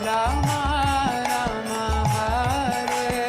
Rama Rama Hare Hare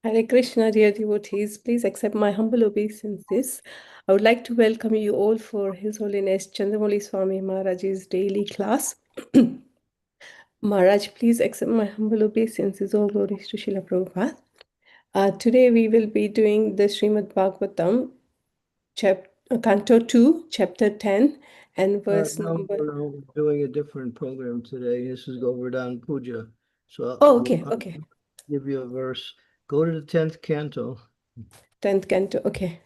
Hare Krishna, dear devotees, please accept my humble obeisances. I would like to welcome you all for His Holiness Chandramauli Swami Maharaj's daily class. Maharaj, please accept my humble obeisances. All glories to Srila Prabhupada. Today we will be doing the Srimad Bhagavatam, Canto 2, Chapter 10, and verse No, number... we're doing a different program today. This is Govardhan Puja. So Oh, okay. Give you a verse. Go to the 10th canto. 10th Canto, okay.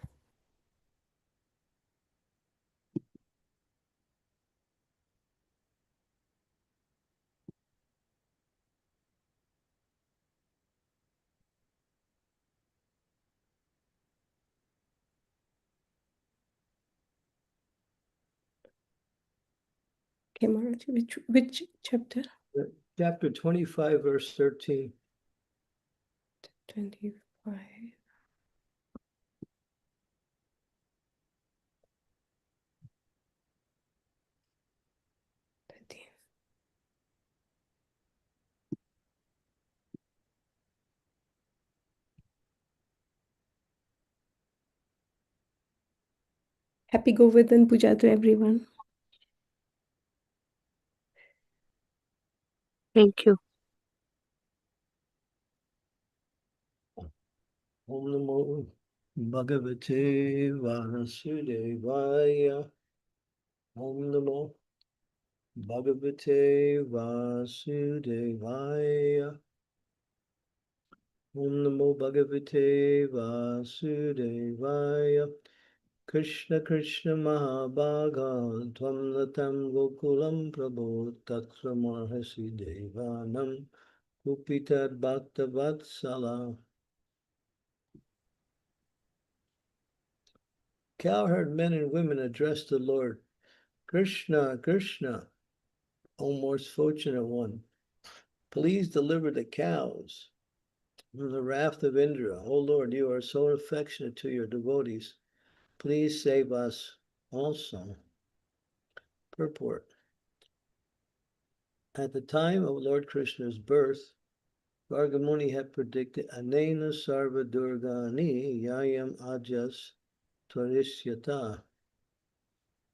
Okay, Maharaj, which chapter? Chapter 25, verse 13. 25. 13. Happy Govardhan Puja to everyone. Thank you. Om Namo Bhagavate Vasudevaya. Om Namo Bhagavate Vasudevaya. Om Namo Bhagavate Vasudevaya. Krishna Krishna Mahabhaga Tvam Latam Gokulam Prabhu Tatra Mahasi Devanam Kupitat Bhakta Vatsala. Cowherd men and women addressed the Lord. Krishna, Krishna, O most fortunate one, please deliver the cows from the wrath of Indra. O Lord, you are so affectionate to your devotees. Please save us also. Purport. At the time of Lord Krishna's birth, Gargamuni had predicted Anena Sarva Durgani Yayam Ajas Tvarishyata.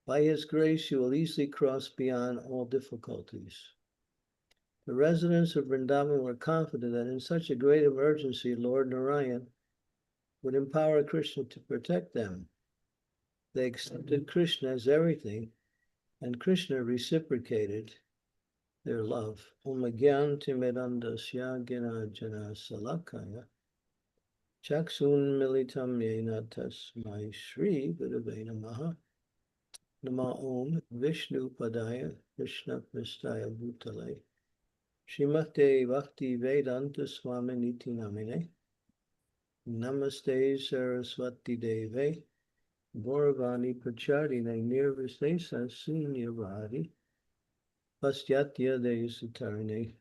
By his grace, you will easily cross beyond all difficulties. The residents of Vrindavan were confident that in such a great emergency, Lord Narayan would empower Krishna to protect them. They accepted Krishna as everything, and Krishna reciprocated their love. Om Gyan Timidandasya Gina Jana Salakaya Chaksun Militam Yena Tasmai Shri Gurave Namaha Nama Om Vishnu Padaya Krishna Pristaya Bhutale Srimate Bhakti Vedanta Swami Niti Namine Namaste Saraswati Deve Gauravani Pracharine Nirvistesa Sunyavadi Pastyatya Desutarine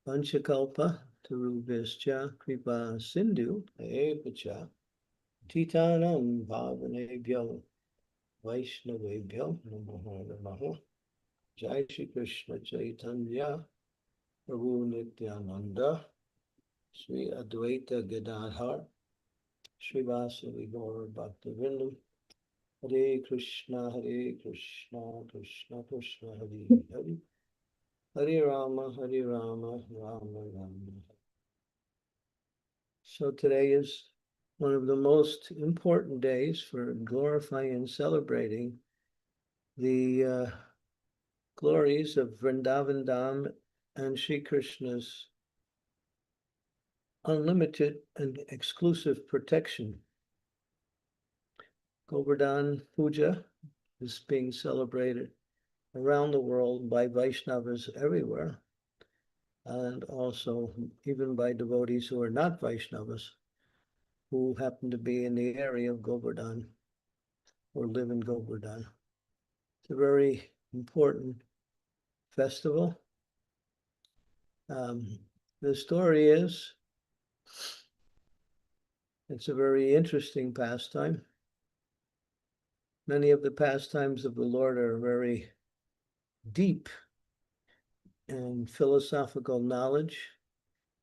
Panchakalpa Tarubhascha Kripa Sindhu Evacha Titanam Bhavanebhyo Vaishnavebhyo Namo Namaha Jai Shri Krishna Chaitanya Prabhu Nityananda Sri Advaita Gadadhar Sri Vasavi Gaura Bhaktivinoda Hare Krishna Krishna Krishna Hare Hare Hare Rama Rama Rama. So today is one of the most important days for glorifying and celebrating the glories of Vrindavan Dham and Sri Krishna's unlimited and exclusive protection. Govardhan Puja is being celebrated around the world by Vaishnavas everywhere, and also even by devotees who are not Vaishnavas, who happen to be in the area of Govardhan or live in Govardhan. It's a very important festival. The story is, it's a very interesting pastime. Many of the pastimes of the Lord are very deep in philosophical knowledge,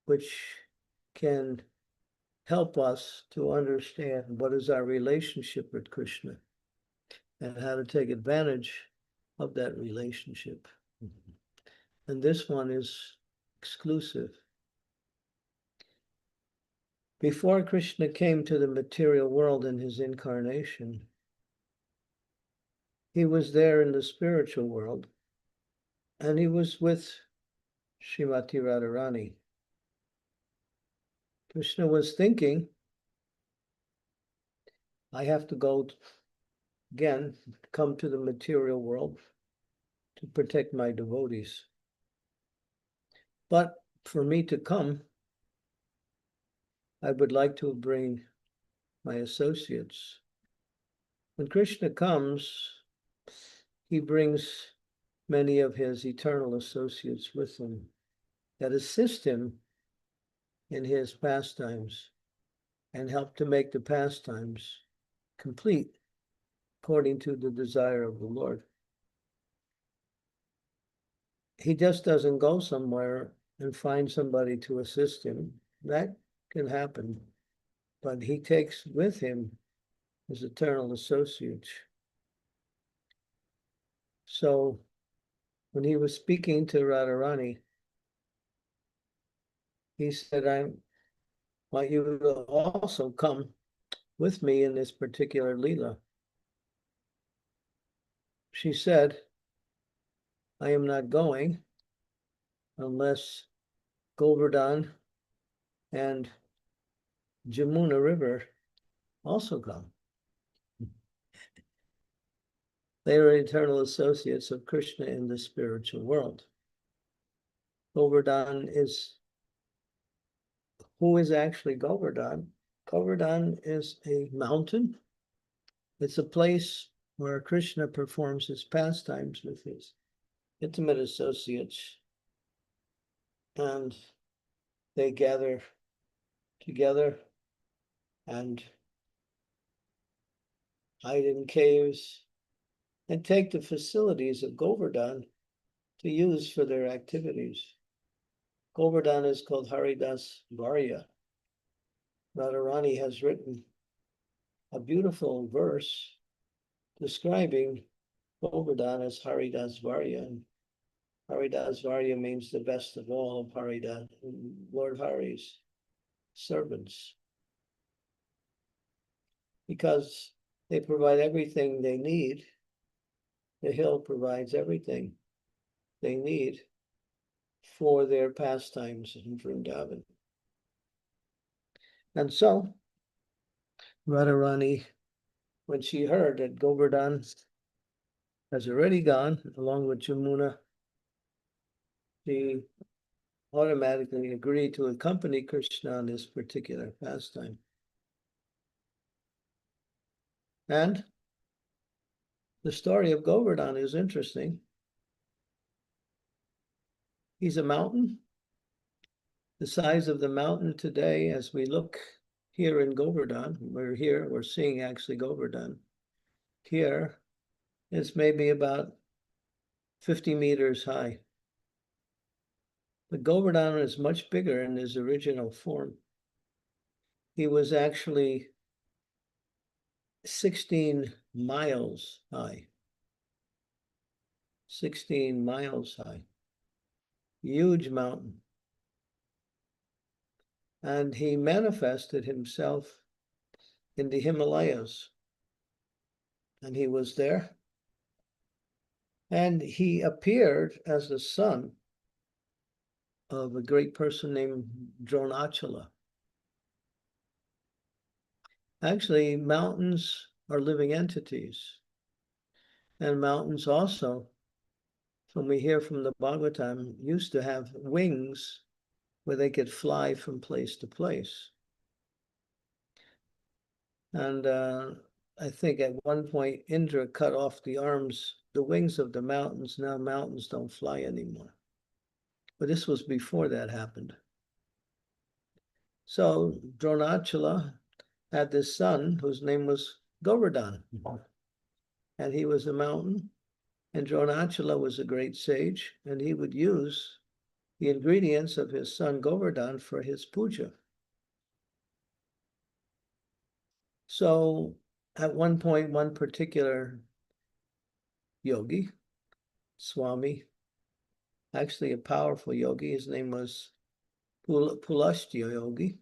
which can help us to understand what is our relationship with Krishna and how to take advantage of that relationship. And this one is exclusive. Before Krishna came to the material world in his incarnation, he was there in the spiritual world, and he was with Srimati Radharani. Krishna was thinking, I have to go again, come to the material world to protect my devotees. But for me to come, I would like to bring my associates. When Krishna comes, he brings many of his eternal associates with him that assist him in his pastimes and help to make the pastimes complete according to the desire of the Lord. He just doesn't go somewhere and find somebody to assist him. That can happen, but he takes with him his eternal associates. So when he was speaking to Radharani, he said, I want you to also come with me in this particular Leela. She said, I am not going unless Govardhan and Jamuna River also come. They are eternal associates of Krishna in the spiritual world. Govardhan is, who is actually Govardhan? Govardhan is a mountain. It's a place where Krishna performs his pastimes with his intimate associates, and they gather together and hide in caves and take the facilities of Govardhan to use for their activities. Govardhan is called Haridas Varya. Radharani has written a beautiful verse describing Govardhan as Haridas Varya. And Haridas Varya means the best of all of Haridas, Lord Hari's servants, because they provide everything they need. The hill provides everything they need for their pastimes in Vrindavan. And so, Radharani, when she heard that Govardhan has already gone, along with Jamuna, she automatically agreed to accompany Krishna on this particular pastime. And the story of Govardhan is interesting. He's a mountain. The size of the mountain today, as we look here in Govardhan, we're seeing actually Govardhan. Here, it's maybe about 50 meters high. But Govardhan is much bigger in his original form. He was actually 16 miles high. 16 miles high. Huge mountain. And he manifested himself in the Himalayas. And he was there. And he appeared as the son of a great person named Dronachala. Actually, mountains are living entities. And mountains also, when we hear from the Bhagavatam, used to have wings where they could fly from place to place. And I think at one point, Indra cut off the wings of the mountains. Now mountains don't fly anymore. But this was before that happened. So Dronachala had this son whose name was Govardhan. And he was a mountain. And Dronachala was a great sage. And he would use the ingredients of his son Govardhan for his puja. So at one point, one particular yogi, Swami, actually a powerful yogi, his name was Pulastya Yogi,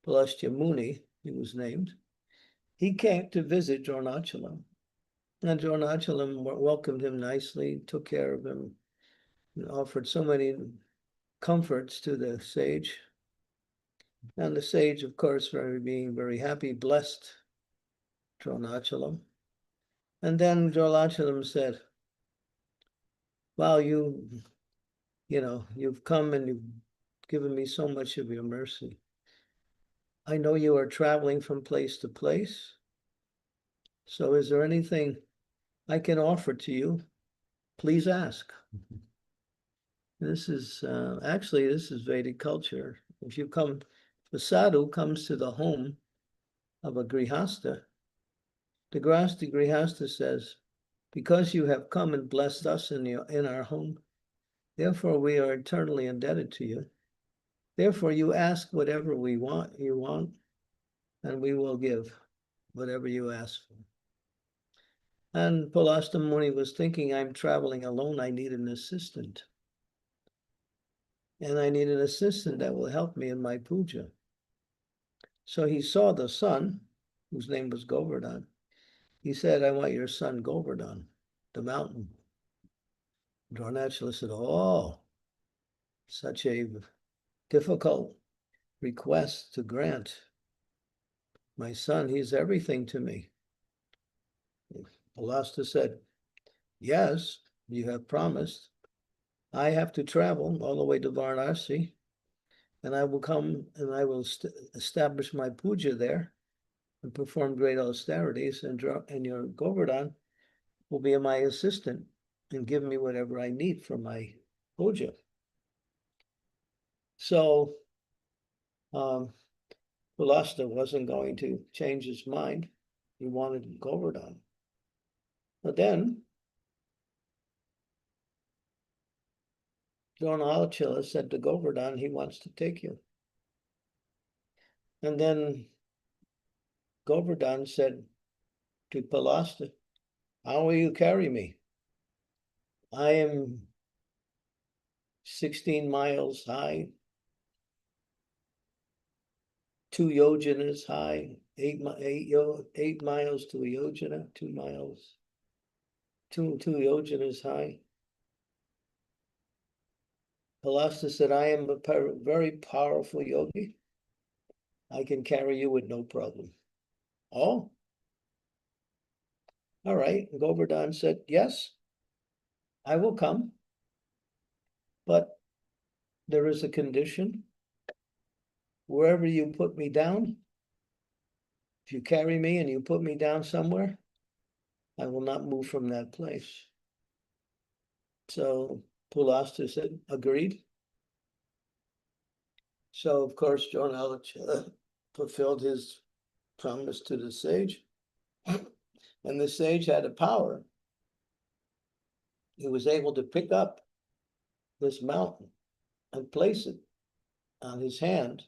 Pulastya Muni, he was named. He came to visit Dronachalam. And Dronachalam welcomed him nicely, took care of him, and offered so many comforts to the sage. And the sage, of course, being very happy, blessed Dronachalam. And then Dronachalam said, wow, you've come and you've given me so much of your mercy. I know you are traveling from place to place. So is there anything I can offer to you? Please ask. This is actually, this is Vedic culture. If a sadhu comes to the home of a grihasta, the grihasta says, because you have come and blessed us in our home, therefore we are eternally indebted to you. Therefore you ask whatever you want, and we will give whatever you ask for. And Pulastya Muni was thinking, I'm traveling alone, I need an assistant. And I need an assistant that will help me in my puja. So he saw the son, whose name was Govardhan. He said, I want your son Govardhan, the mountain. Dronachala said, oh, such a difficult request to grant. My son, he's everything to me. Pulastya said, yes, you have promised. I have to travel all the way to Varanasi, and I will come and I will establish my puja there and perform great austerities, and your Govardhan will be my assistant and give me whatever I need for my puja. So Pulastya wasn't going to change his mind. He wanted Govardhan. But then Dronachala said to Govardhan, he wants to take you. And then Govardhan said to Pulastya, how will you carry me? I am 16 miles high, 2 yojanas high, 8 miles to a yojana, 2 miles, 2 yojanas high. Pulastya said, I am a very powerful yogi. I can carry you with no problem. Oh, all right. Govardhan said, yes, I will come, but there is a condition. Wherever you put me down, if you carry me and you put me down somewhere, I will not move from that place. So Pulastya said, agreed. So of course, Dronachala fulfilled his promise to the sage. And the sage had a power. He was able to pick up this mountain and place it on his hand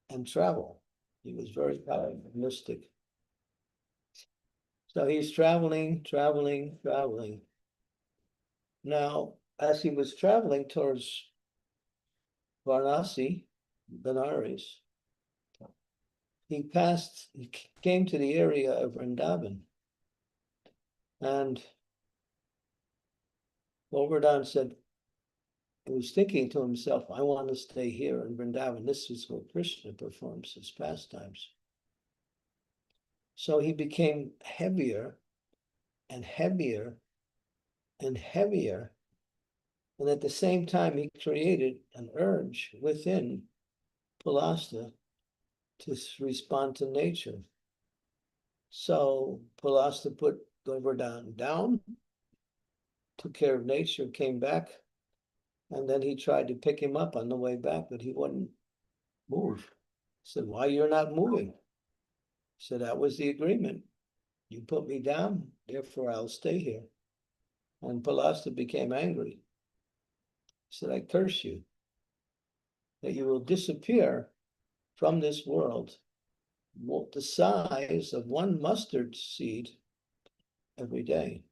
and travel. He was very powerful, mystic. So he's traveling. Now, as he was traveling towards Varanasi, Benares, he came to the area of Vrindavan. And Govardhan said, he was thinking to himself, I want to stay here in Vrindavan. This is where Krishna performs his pastimes. So he became heavier and heavier and heavier. And at the same time, he created an urge within Pulastya to respond to nature. So Pulastya put Govardhan down, took care of nature, came back, and then he tried to pick him up on the way back, but he wouldn't move. He said, why you're not moving? He said, that was the agreement. You put me down, therefore I'll stay here. And Pulastya became angry. He said, I curse you, that you will disappear from this world the size of one mustard seed every day.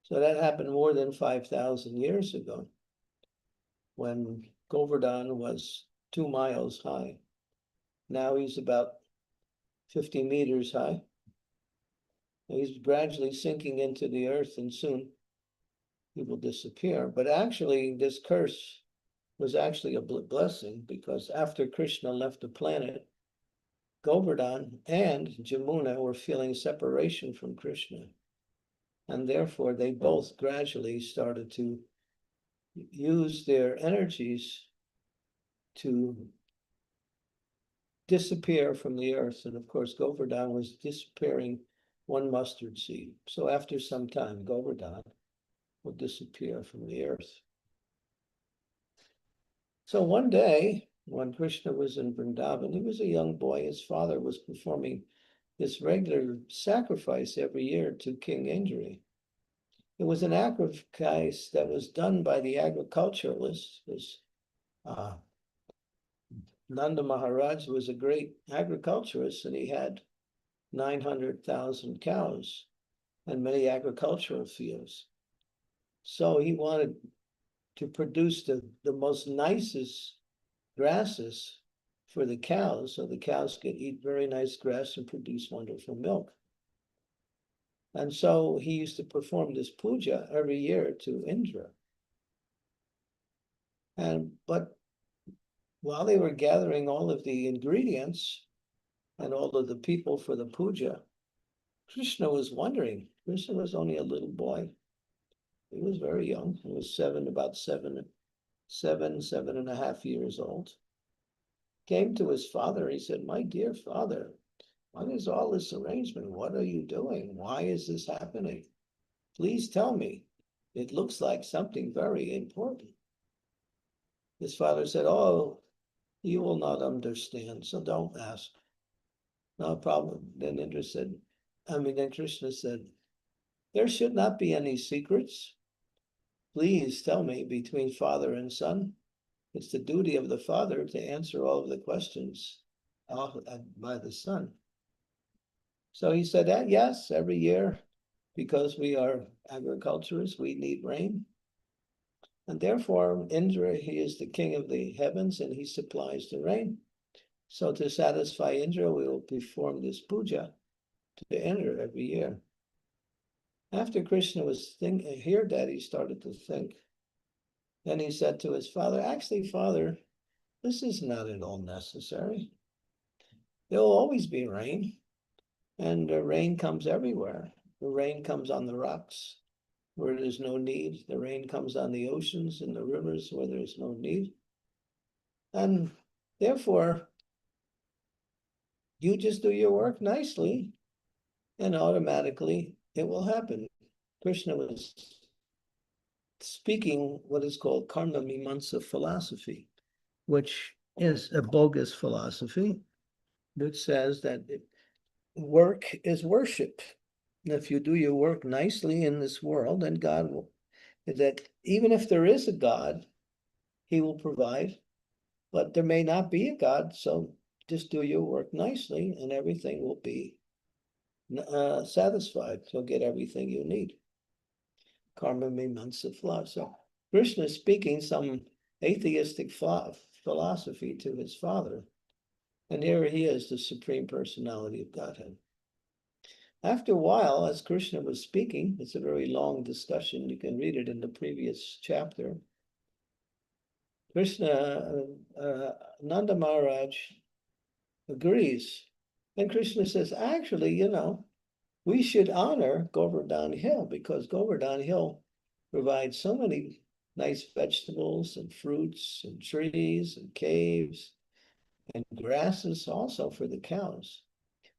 So that happened more than 5,000 years ago, when Govardhan was 2 miles high. Now he's about 50 meters high. He's gradually sinking into the earth, and soon he will disappear. But actually, this curse was actually a blessing, because after Krishna left the planet, Govardhan and Jamuna were feeling separation from Krishna. And therefore, they both gradually started to use their energies to disappear from the earth. And of course, Govardhan was disappearing one mustard seed. So after some time, Govardhan will disappear from the earth. So one day, when Krishna was in Vrindavan, he was a young boy. His father was performing this regular sacrifice every year to King Indra. It was an sacrifice that was done by the agriculturalists. Nanda Maharaj was a great agriculturist, and he had 900,000 cows and many agricultural fields. So he wanted to produce the most nicest grasses for the cows, so the cows could eat very nice grass and produce wonderful milk. And so he used to perform this puja every year to Indra. But while they were gathering all of the ingredients and all of the people for the puja, Krishna was wondering. Krishna was only a little boy. He was very young. He was about seven and a half years old. Came to his father. He said, "My dear father, what is all this arrangement? What are you doing? Why is this happening? Please tell me. It looks like something very important." His father said, "Oh, you will not understand, so don't ask. No problem." Then Krishna said, "There should not be any secrets. Please tell me, between father and son, it's the duty of the father to answer all of the questions by the son." So he said that, yes, every year, because we are agriculturists, we need rain. And therefore, Indra, he is the king of the heavens, and he supplies the rain. So to satisfy Indra, we will perform this puja to Indra every year. After Krishna heard that, he started to think. Then he said to his father, "Actually, father, this is not at all necessary. There will always be rain, and the rain comes everywhere. The rain comes on the rocks where there's no need. The rain comes on the oceans and the rivers where there's no need. And therefore, you just do your work nicely, and automatically it will happen." Krishna was speaking what is called karma mimamsa philosophy, which is a bogus philosophy, which says that work is worship. And if you do your work nicely in this world, then God will, that even if there is a God, he will provide, but there may not be a God, so just do your work nicely and everything will be satisfied. You'll get everything you need. Karma mimamsa philosophy. So Krishna is speaking some atheistic philosophy to his father. And here he is, the Supreme Personality of Godhead. After a while, as Krishna was speaking, it's a very long discussion. You can read it in the previous chapter. Nanda Maharaj agrees. And Krishna says, actually, we should honor Govardhan Hill, because Govardhan Hill provides so many nice vegetables and fruits and trees and caves and grasses also for the cows.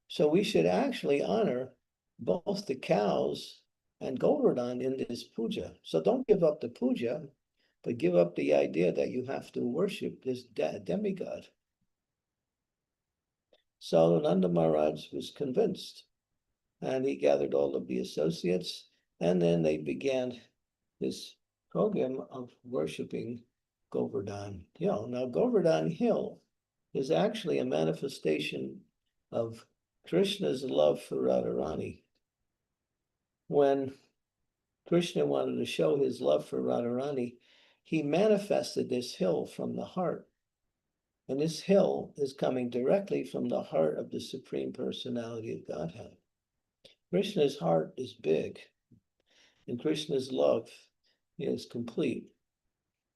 So we should actually honor both the cows and Govardhan in this puja. So don't give up the puja, but give up the idea that you have to worship this demigod. So Nanda Maharaj was convinced, and he gathered all of the associates, and then they began this program of worshiping Govardhan Hill. Now, Govardhan Hill is actually a manifestation of Krishna's love for Radharani. When Krishna wanted to show his love for Radharani, he manifested this hill from the heart. And this hill is coming directly from the heart of the Supreme Personality of Godhead. Krishna's heart is big, and Krishna's love is complete.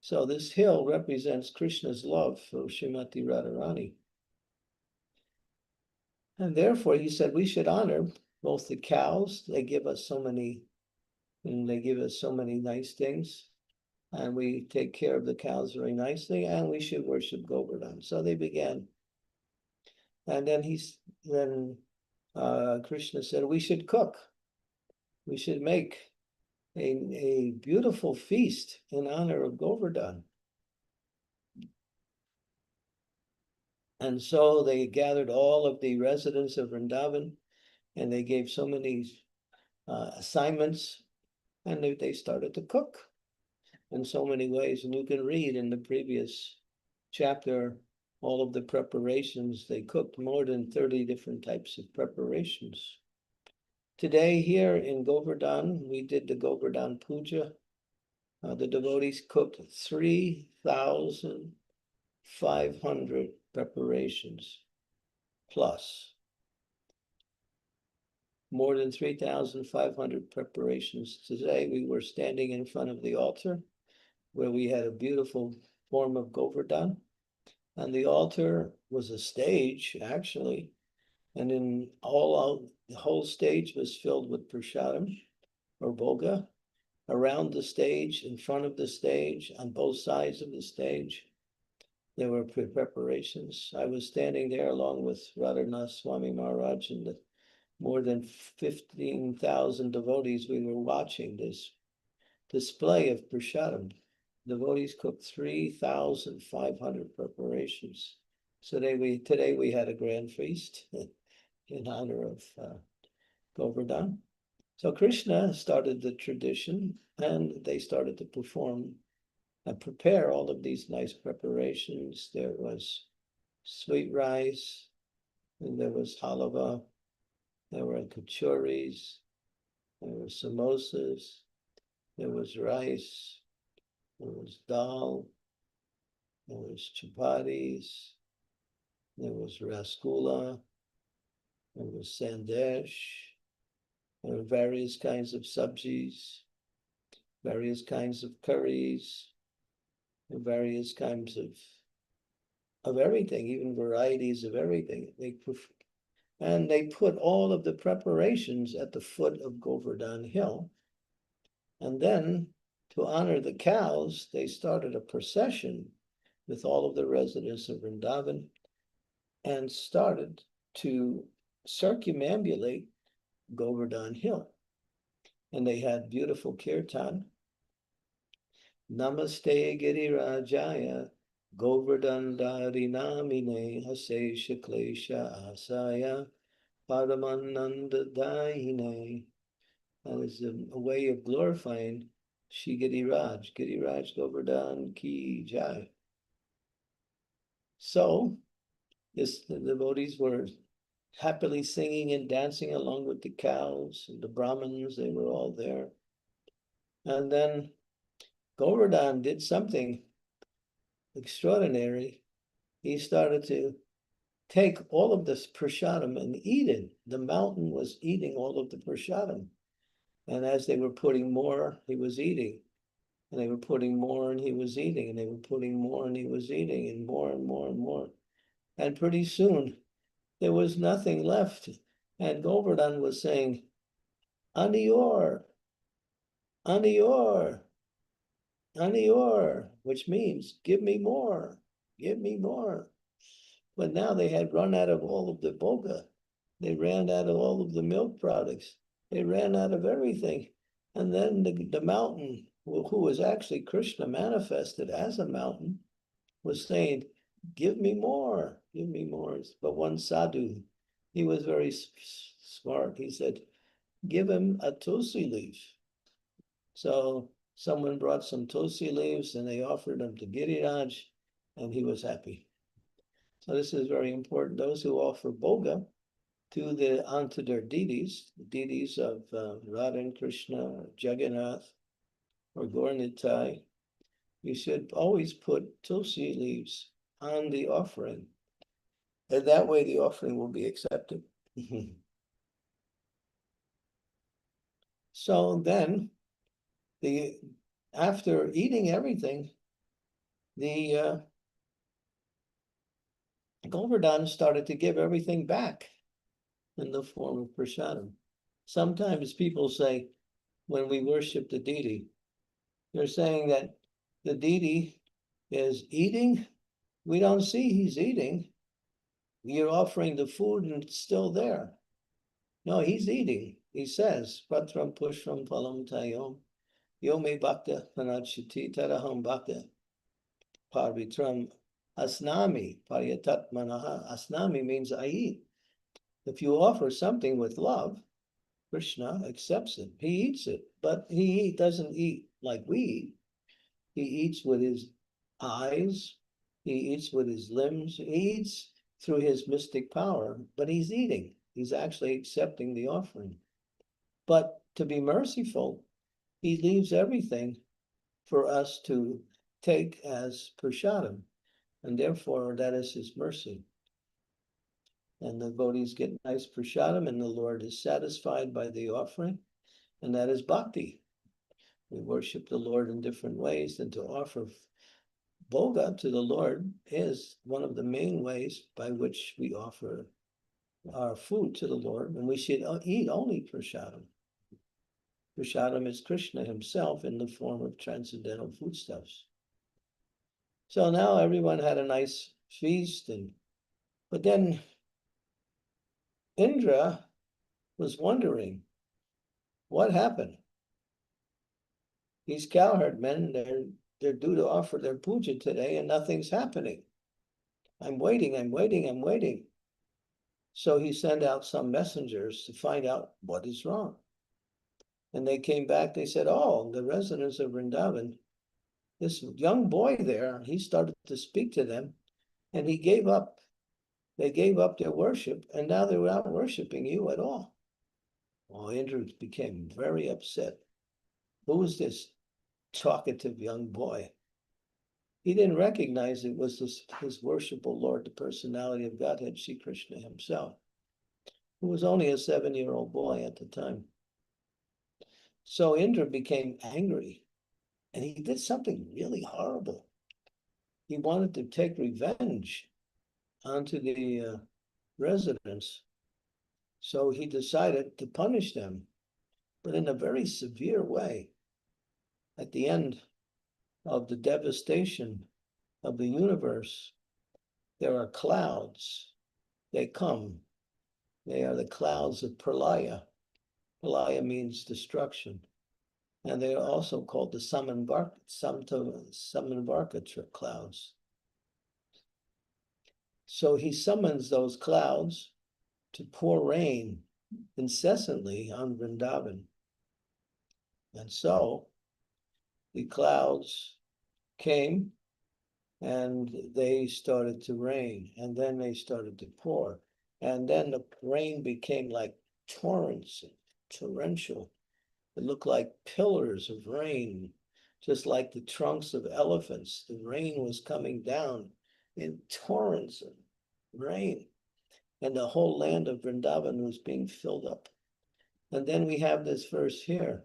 So this hill represents Krishna's love for Srimati Radharani. And therefore, he said we should honor both the cows. They give us so many, and they give us so many nice things. And we take care of the cows very nicely, and we should worship Govardhan. So they began. And then Krishna said, we should cook. We should make a beautiful feast in honor of Govardhan. And so they gathered all of the residents of Vrindavan, and they gave so many assignments, and they started to cook in so many ways. And you can read in the previous chapter all of the preparations. They cooked more than 30 different types of preparations. Today here in Govardhan, we did the Govardhan Puja. The devotees cooked 3,500 preparations plus. More than 3,500 preparations. Today we were standing in front of the altar where we had a beautiful form of Govardhan. And the altar was a stage, actually. And in the whole stage was filled with prasadam or bhoga. Around the stage, in front of the stage, on both sides of the stage, there were preparations. I was standing there along with Radharnath Swami Maharaj and the more than 15,000 devotees. We were watching this display of prasadam. Devotees cooked 3,500 preparations. So today we had a grand feast in honor of Govardhan. So Krishna started the tradition, and they started to perform and prepare all of these nice preparations. There was sweet rice, and there was halava, there were kachuris, there were samosas, there was rice, there was dal, there was chapatis, there was rasgulla, there was sandesh, there were various kinds of sabjis, various kinds of curries, and various kinds of everything, even varieties of everything. And they put all of the preparations at the foot of Govardhan Hill. And then, to honor the cows, they started a procession with all of the residents of Vrindavan and started to circumambulate Govardhan Hill. And they had beautiful kirtan. Namaste Girirajaya Govardhan Dharinamine Hase Shaklesha Asaya Paramananda Daine. That is a way of glorifying Shri Giriraj Govardhan Ki Jai. So the devotees were happily singing and dancing along with the cows and the Brahmins. They were all there. And then Govardhan did something extraordinary. He started to take all of this prasadam and eat it. The mountain was eating all of the prasadam. And as they were putting more, he was eating. And they were putting more, and he was eating. And they were putting more, and he was eating. And more and more and more. And pretty soon, there was nothing left. And Govardhan was saying, Aniyor, Aniyor, Aniyor, which means, give me more, give me more. But now they had run out of all of the bhoga. They ran out of all of the milk products. They ran out of everything. And then the mountain, who was actually Krishna manifested as a mountain, was saying, give me more, give me more. But one sadhu, he was very smart. He said, give him a tulsi leaf. So someone brought some tulsi leaves and they offered them to Giriraj, and he was happy. So this is very important. Those who offer bhoga, onto their deities, the deities of Radha and Krishna, Jagannath, or Gaur-Nitai, you should always put tulsi leaves on the offering. And that way the offering will be accepted. So then, after eating everything, the Govardhan started to give everything back in the form of prasadam. Sometimes people say, when we worship the deity, they're saying that the deity is eating. We don't see he's eating. You're offering the food and it's still there. No, he's eating. He says, Patram Pushram Phalam Tayom, Yome Bhakta Panachiti Taraham Bhakta Parvitram Asnami Paryatat Manaha. Asnami means I eat. If you offer something with love, Krishna accepts it. He eats it, but he doesn't eat like we eat. He eats with his eyes. He eats with his limbs. He eats through his mystic power, but he's eating. He's actually accepting the offering. But to be merciful, he leaves everything for us to take as prasadam, and therefore that is his mercy. And the devotees get nice prasadam, and the Lord is satisfied by the offering, and that is bhakti. We worship the Lord in different ways, and to offer bhoga to the Lord is one of the main ways by which we offer our food to the Lord, and we should eat only prasadam. Prasadam is Krishna himself in the form of transcendental foodstuffs. So now everyone had a nice feast, but then Indra was wondering, what happened? These cowherd men, they're due to offer their puja today and nothing's happening. I'm waiting. So he sent out some messengers to find out what is wrong. And they came back, they said, oh, the residents of Vrindavan, this young boy there, he started to speak to them and he gave up. They gave up their worship and now they're not worshiping you at all. Well, Indra became very upset. Who is this talkative young boy? He didn't recognize it was his worshipful Lord, the personality of Godhead, Sri Krishna himself, who was only a 7-year-old boy at the time. So Indra became angry and he did something really horrible. He wanted to take revenge onto the residents. So he decided to punish them, but in a very severe way. At the end of the devastation of the universe, there are clouds. They come. They are the clouds of Pralaya. Pralaya means destruction. And they are also called the Samanvarka clouds. So he summons those clouds to pour rain incessantly on Vrindavan. And so the clouds came and they started to rain, and then they started to pour. And then the rain became like torrents, torrential. It looked like pillars of rain, just like the trunks of elephants. The rain was coming down in torrents of rain. And the whole land of Vrindavan was being filled up. And then we have this verse here.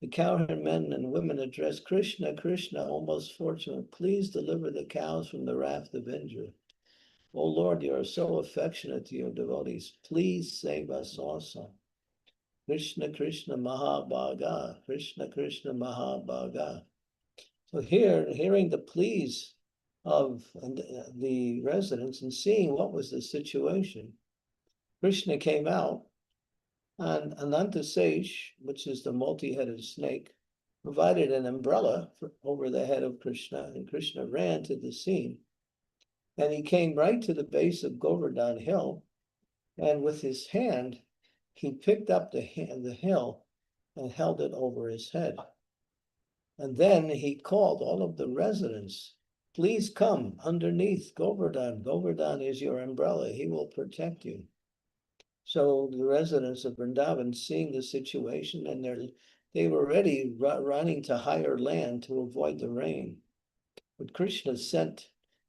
The cowherd men and women address Krishna, Krishna, O most fortunate, please deliver the cows from the wrath of Indra. O Lord, you are so affectionate to your devotees. Please save us also. Krishna, Krishna, Mahabhaga. Krishna, Krishna, Mahabhaga. So here, hearing the pleas of the residents and seeing what was the situation, Krishna came out, and Anantasesh, which is the multi-headed snake, provided an umbrella over the head of Krishna, and Krishna ran to the scene. And he came right to the base of Govardhan Hill, and with his hand, he picked up the hill and held it over his head. And then he called all of the residents, please come underneath Govardhan. Govardhan is your umbrella. He will protect you. So the residents of Vrindavan, seeing the situation, and they were already running to higher land to avoid the rain. But Krishna sent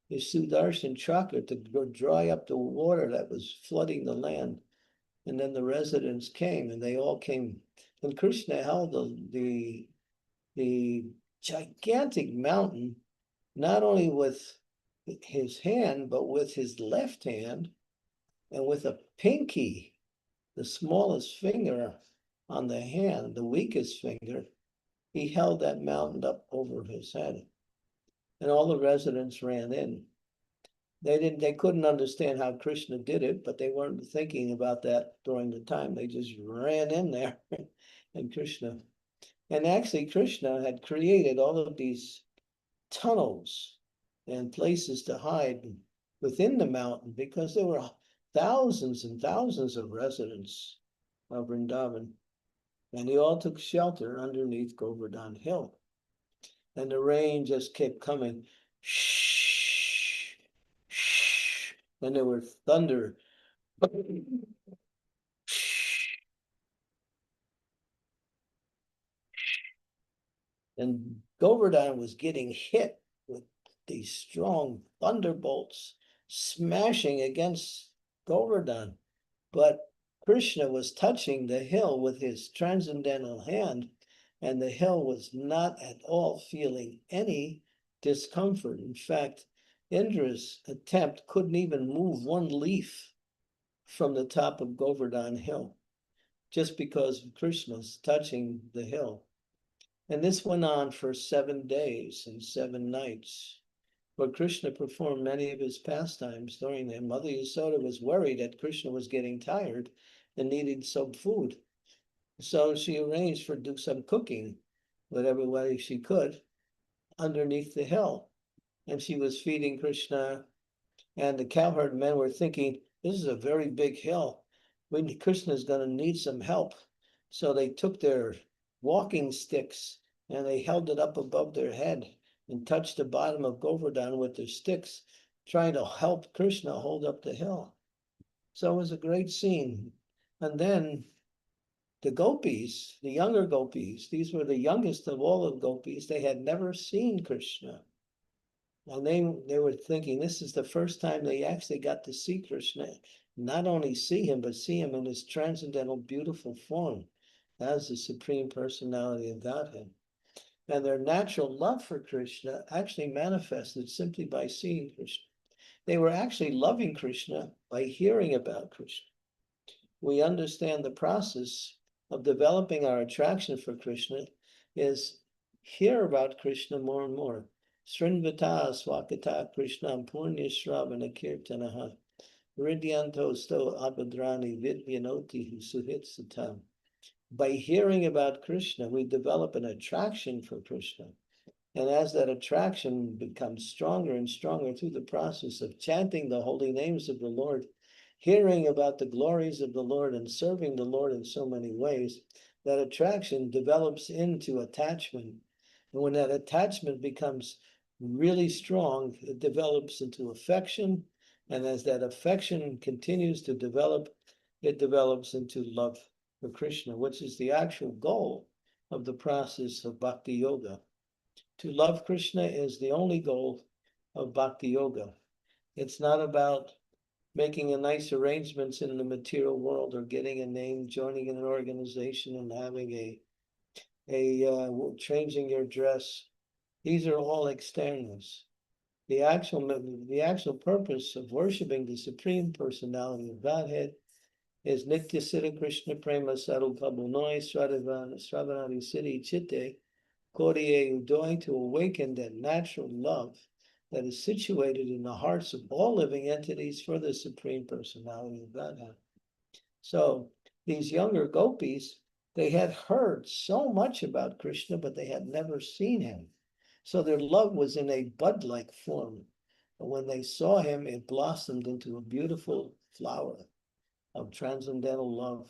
his Sudarshan Chakra to go dry up the water that was flooding the land. And then the residents came, and they all came. And Krishna held the gigantic mountain, not only with his hand, but with his left hand, and with a pinky, the smallest finger on the hand, the weakest finger, he held that mountain up over his head. And all the residents ran in. They couldn't understand how Krishna did it, but they weren't thinking about that during the time. They just ran in there. And actually Krishna had created all of these tunnels and places to hide within the mountain, because there were thousands and thousands of residents of Vrindavan, and they all took shelter underneath Govardhan Hill. And the rain just kept coming. Shh, shh. And there were thunder. And Govardhan was getting hit with these strong thunderbolts smashing against Govardhan. But Krishna was touching the hill with his transcendental hand, and the hill was not at all feeling any discomfort. In fact, Indra's attempt couldn't even move one leaf from the top of Govardhan Hill, just because Krishna's touching the hill. And this went on for 7 days and 7 nights, where Krishna performed many of his pastimes during them. Mother Yasoda was worried that Krishna was getting tired and needed some food. So she arranged for do some cooking with everybody she could underneath the hill. And she was feeding Krishna, and the cowherd men were thinking, this is a very big hill. Krishna's going to need some help. So they took their walking sticks and they held it up above their head and touched the bottom of Govardhan with their sticks, trying to help Krishna hold up the hill. So it was a great scene. And then the gopis, the younger gopis, these were the youngest of all the gopis, they had never seen Krishna. And they were thinking, this is the first time they actually got to see Krishna, not only see him, but see him in his transcendental, beautiful form as the Supreme Personality of Godhead. And their natural love for Krishna actually manifested simply by seeing Krishna. They were actually loving Krishna by hearing about Krishna. We understand the process of developing our attraction for Krishna is hear about Krishna more and more. Srinvata swakata Krishnam punya shravana kirtanaha ridyanto sto abhadrani vidyanoti suhit satam. By hearing about Krishna, we develop an attraction for Krishna. And as that attraction becomes stronger and stronger through the process of chanting the holy names of the Lord, hearing about the glories of the Lord and serving the Lord in so many ways, that attraction develops into attachment. And when that attachment becomes really strong, it develops into affection. And as that affection continues to develop, it develops into love for Krishna, which is the actual goal of the process of bhakti yoga. To love Krishna is the only goal of bhakti yoga. It's not about making a nice arrangements in the material world or getting a name, joining in an organization and having changing your dress. These are all externals. The actual purpose of worshiping the Supreme Personality of Godhead is Nitya Siddha Krishna Prema Sarupa Bunoi Sravanari Siddhi Chitte Koriye Udoy, to awaken that natural love that is situated in the hearts of all living entities for the Supreme Personality of Godhead. So these younger gopis, they had heard so much about Krishna, but they had never seen him. So their love was in a bud-like form. But when they saw him, it blossomed into a beautiful flower of transcendental love.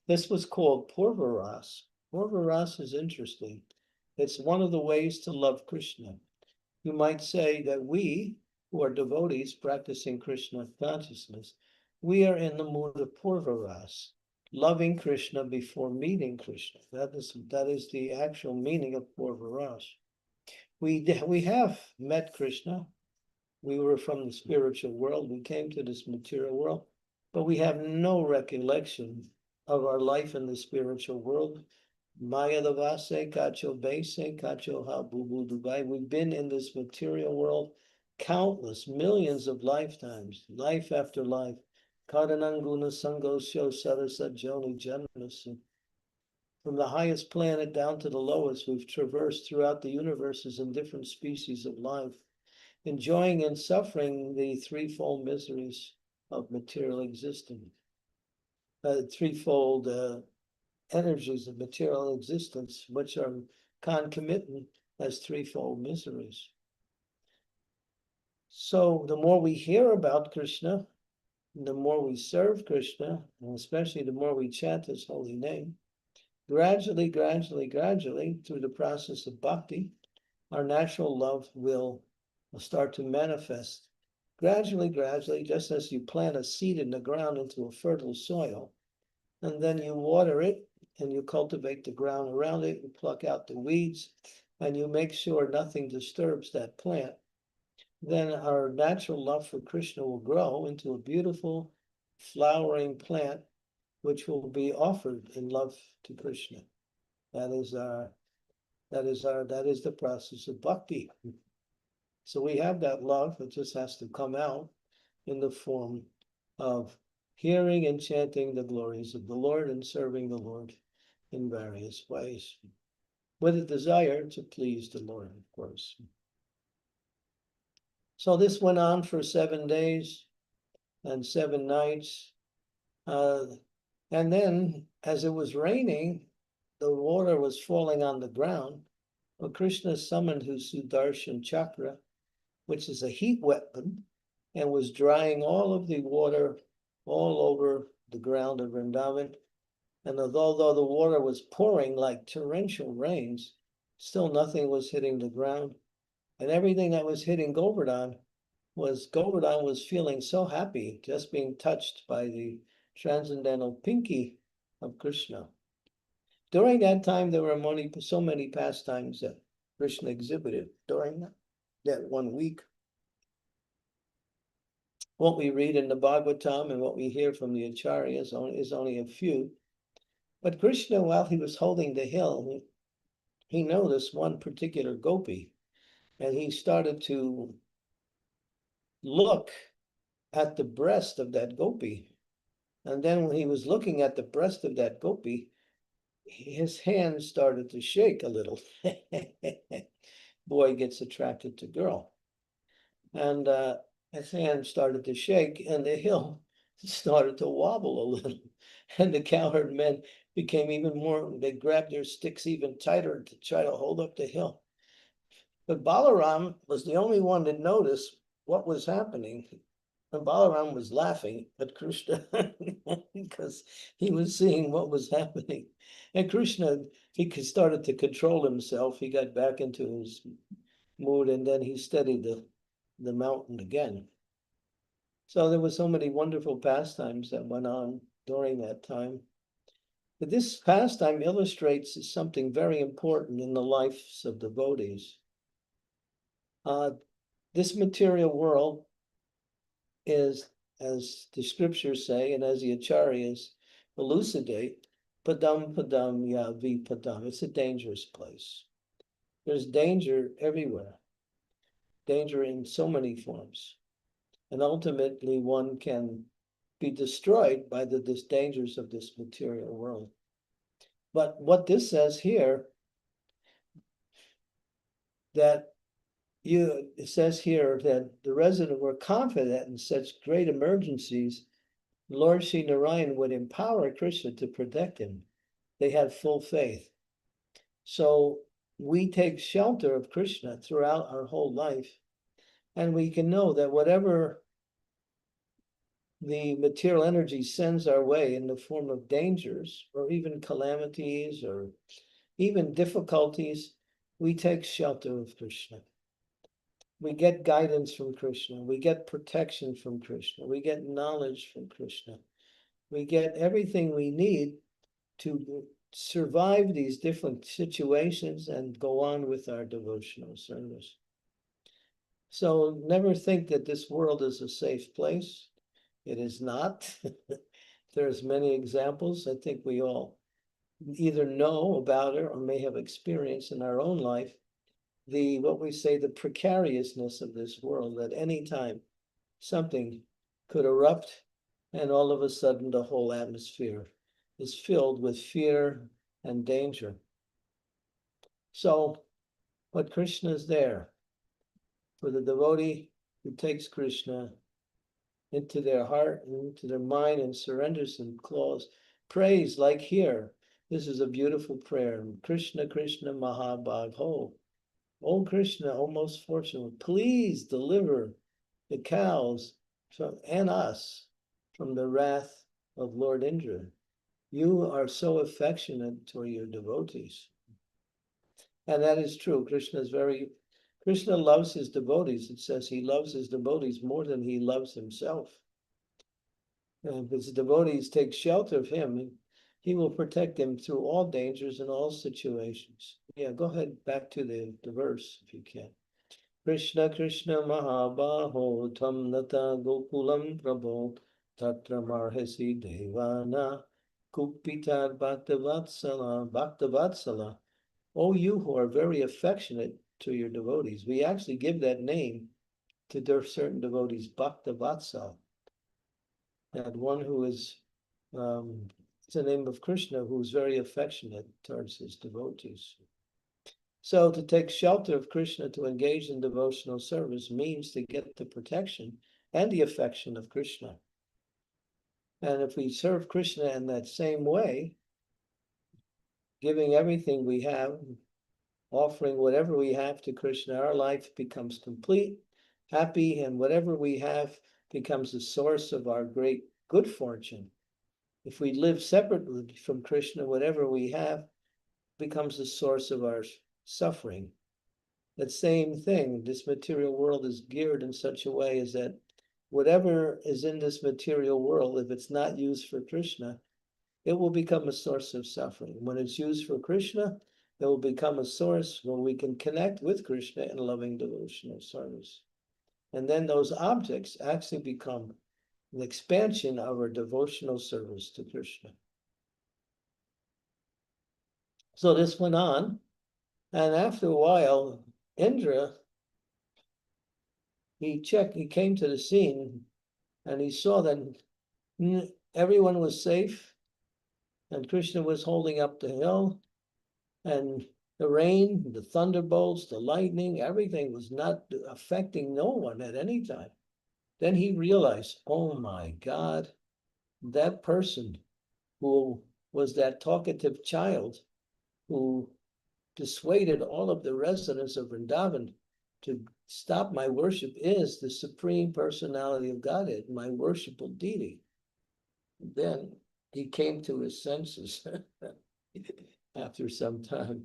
This was called Purvaras. Purvaras is interesting. It's one of the ways to love Krishna. You might say that we, who are devotees practicing Krishna consciousness, we are in the mood of Purvaras, loving Krishna before meeting Krishna. That is the actual meaning of Purvaras. We have met Krishna. We were from the spiritual world. We came to this material world, but we have no recollection of our life in the spiritual world. Maya Lavase, Kacho Bese, Kacho Ha Bubu Dubai. We've been in this material world countless millions of lifetimes, life after life. Karananguna Sangosho Sarasa Joni Janmasi. From the highest planet down to the lowest, we've traversed throughout the universes in different species of life, enjoying and suffering the threefold miseries of material existence, threefold energies of material existence, which are concomitant as threefold miseries. So the more we hear about Krishna, the more we serve Krishna, and especially the more we chant his holy name, gradually, through the process of bhakti, our natural love will start to manifest. Gradually, just as you plant a seed in the ground into a fertile soil, and then you water it, and you cultivate the ground around it, you pluck out the weeds, and you make sure nothing disturbs that plant, then our natural love for Krishna will grow into a beautiful flowering plant, which will be offered in love to Krishna. That is the process of bhakti. So we have that love, it just has to come out in the form of hearing and chanting the glories of the Lord and serving the Lord in various ways, with a desire to please the Lord, of course. So this went on for 7 days and 7 nights. And then, as it was raining, the water was falling on the ground. Well, Krishna summoned his Sudarshan Chakra, which is a heat weapon, and was drying all of the water all over the ground of Vrindavan. And although the water was pouring like torrential rains, still nothing was hitting the ground. And everything that was hitting Govardhan was feeling so happy just being touched by the transcendental pinky of Krishna. During that time, there were so many pastimes that Krishna exhibited during that 1 week. What we read in the Bhagavatam and what we hear from the Acharyas is only a few. But Krishna, while he was holding the hill, he noticed one particular gopi, and he started to look at the breast of that gopi. And then when he was looking at the breast of that gopi, his hand started to shake a little. Boy gets attracted to girl. And his hand started to shake, and the hill started to wobble a little. And the cowherd men became even more, they grabbed their sticks even tighter to try to hold up the hill. But Balaram was the only one that noticed what was happening. And Balaram was laughing at Krishna because he was seeing what was happening. And Krishna, he started to control himself. He got back into his mood, and then he steadied the mountain again. So there were so many wonderful pastimes that went on during that time. But this pastime illustrates something very important in the lives of devotees. This material world is, as the scriptures say, and as the acharyas elucidate, padam yavi padam. It's a dangerous place. There's danger everywhere, danger in so many forms. And ultimately, one can be destroyed by the dangers of this material world. But what this says here, it says here that the resident were confident in such great emergencies, Lord Sri Narayan would empower Krishna to protect him. They had full faith. So we take shelter of Krishna throughout our whole life, and we can know that whatever the material energy sends our way in the form of dangers or even calamities or even difficulties, we take shelter of Krishna. we get guidance from Krishna, we get protection from Krishna, we get knowledge from Krishna, we get everything we need to survive these different situations and go on with our devotional service. So never think that this world is a safe place. It is not. There's many examples. I think we all either know about it or may have experienced in our own life what we say, the precariousness of this world. At any time something could erupt and all of a sudden the whole atmosphere is filled with fear and danger. So, but Krishna is there for the devotee who takes Krishna into their heart and into their mind and surrenders and claws, prays like here. This is a beautiful prayer. Krishna, Krishna, Mahabhagho. O Krishna, O most fortunate, please deliver the cows and us from the wrath of Lord Indra. You are so affectionate to your devotees. And that is true. Krishna loves his devotees. It says he loves his devotees more than he loves himself. And if his devotees take shelter of him, he will protect them through all dangers and all situations. Yeah, go ahead back to the verse if you can. Krishna Krishna Mahabaho Tam Nata Gokulam Prabho Tatra Marhasi Devana Kupitar Bhaktavatsala. Oh, you who are very affectionate to your devotees. We actually give that name to certain devotees, Bhaktavatsala. And one who is, it's the name of Krishna, who is very affectionate towards his devotees. So to take shelter of Krishna, to engage in devotional service, means to get the protection and the affection of Krishna. And if we serve Krishna in that same way, giving everything we have, offering whatever we have to Krishna, our life becomes complete, happy, and whatever we have becomes the source of our great good fortune. If we live separately from Krishna, whatever we have becomes the source of our suffering. That same thing, this material world is geared in such a way as that whatever is in this material world, if it's not used for Krishna, it will become a source of suffering. When it's used for Krishna, it will become a source where we can connect with Krishna in loving devotional service. And then those objects actually become an expansion of our devotional service to Krishna. So this went on, and after a while, Indra, he came to the scene, and he saw that everyone was safe, and Krishna was holding up the hill, and the rain, the thunderbolts, the lightning, everything was not affecting no one at any time. Then he realized, oh my God, that person who was that talkative child who dissuaded all of the residents of Vrindavan to stop my worship is the Supreme Personality of Godhead, my worshipful deity. Then he came to his senses after some time.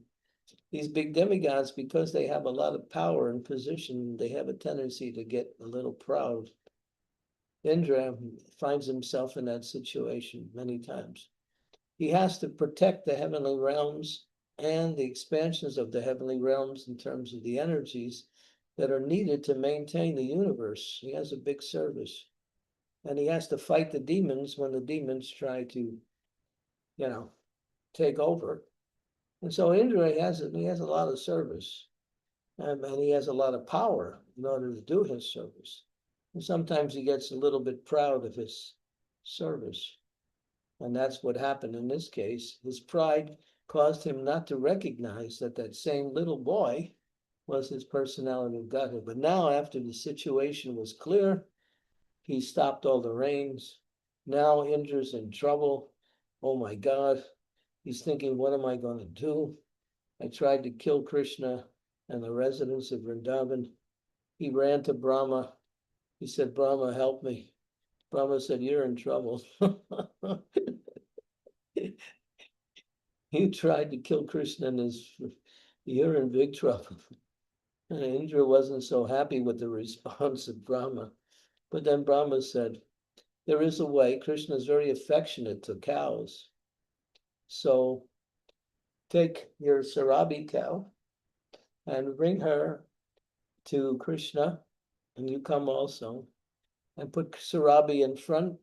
These big demigods, because they have a lot of power and position, they have a tendency to get a little proud. Indra finds himself in that situation many times. He has to protect the heavenly realms and the expansions of the heavenly realms in terms of the energies that are needed to maintain the universe. He has a big service. And he has to fight the demons when the demons try to, take over. And so Indra has a lot of service, and he has a lot of power in order to do his service. And sometimes he gets a little bit proud of his service. And that's what happened in this case. His pride caused him not to recognize that same little boy was his personality of Godhead. But now, after the situation was clear, he stopped all the rains. Now Indra's in trouble. Oh my God. He's thinking, what am I going to do? I tried to kill Krishna and the residents of Vrindavan. He ran to Brahma. He said, Brahma, help me. Brahma said, you're in trouble. You tried to kill Krishna and you're in big trouble. And Indra wasn't so happy with the response of Brahma. But then Brahma said, there is a way. Krishna is very affectionate to cows. So take your Sarabi cow and bring her to Krishna, and you come also, and put Sarabi in front.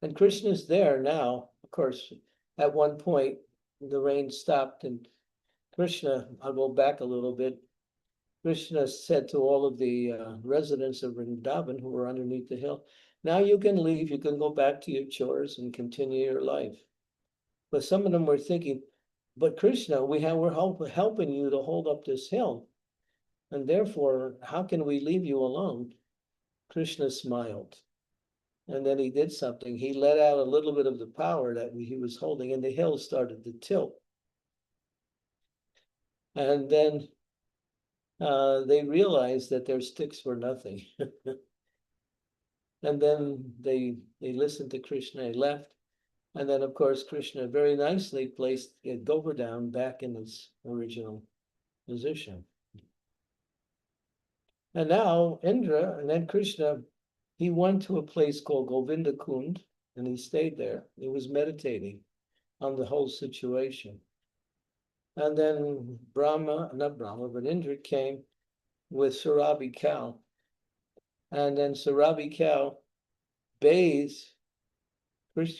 And Krishna's there now. Of course, at one point, the rain stopped, and Krishna, I'll go back a little bit. Krishna said to all of the residents of Vrindavan who were underneath the hill, now you can leave, you can go back to your chores and continue your life. But some of them were thinking, but Krishna, we're helping you to hold up this hill. And therefore, how can we leave you alone? Krishna smiled. And then he did something. He let out a little bit of the power that he was holding, and the hill started to tilt. And then they realized that their sticks were nothing. And then they listened to Krishna, they left. And then, of course, Krishna very nicely placed Govardhan back in its original position. And now Indra, and then Krishna, he went to a place called Govinda Kund, and he stayed there. He was meditating on the whole situation. And then not Brahma, but Indra came with Sarabi cow. And then Sarabi cow bathed.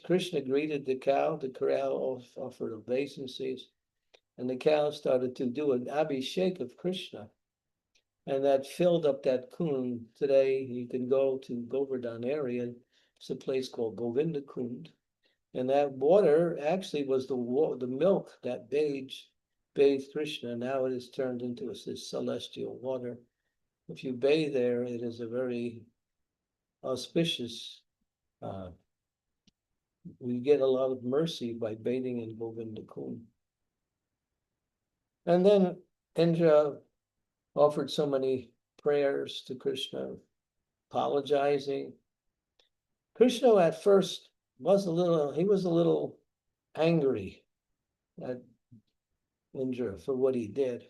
Krishna greeted the cow. The cow offered obeisances, and the cow started to do an abhishek of Krishna. And that filled up that kund. Today, you can go to Govardhan area. It's a place called Govinda Kund. And that water actually was the milk that bathed Krishna. Now it is turned into this celestial water. If you bathe there, it is a very auspicious, we get a lot of mercy by bathing in Govinda Kund. And then Indra offered so many prayers to Krishna, apologizing. Krishna at first was a little angry at Indra for what he did.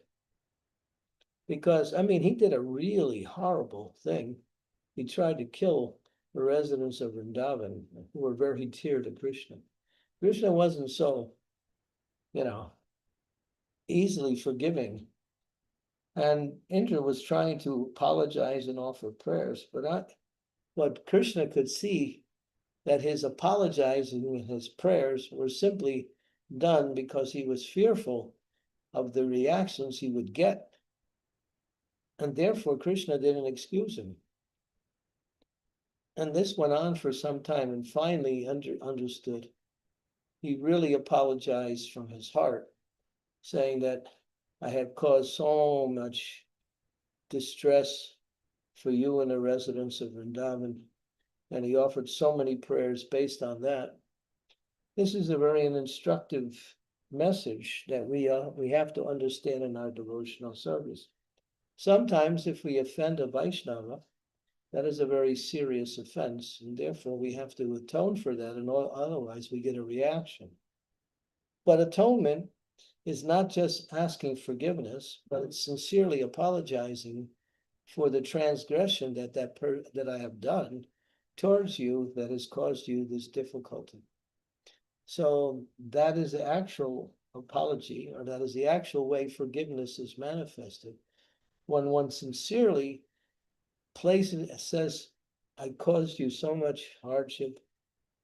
Because, I mean, he did a really horrible thing. He tried to kill the residents of Vrindavan who were very dear to Krishna. Krishna wasn't so, easily forgiving. And Indra was trying to apologize and offer prayers, but Krishna could see that his apologizing and his prayers were simply done because he was fearful of the reactions he would get. And therefore, Krishna didn't excuse him. And this went on for some time, and finally understood. He really apologized from his heart, saying that I have caused so much distress for you and the residents of Vrindavan. And he offered so many prayers based on that. This is a very instructive message that we have to understand in our devotional service. Sometimes if we offend a Vaishnava, that is a very serious offense, and therefore we have to atone for that, and otherwise we get a reaction. But atonement is not just asking forgiveness, but it's sincerely apologizing for the transgression that I have done towards you that has caused you this difficulty. So that is the actual apology, or that is the actual way forgiveness is manifested. When one sincerely says, I caused you so much hardship,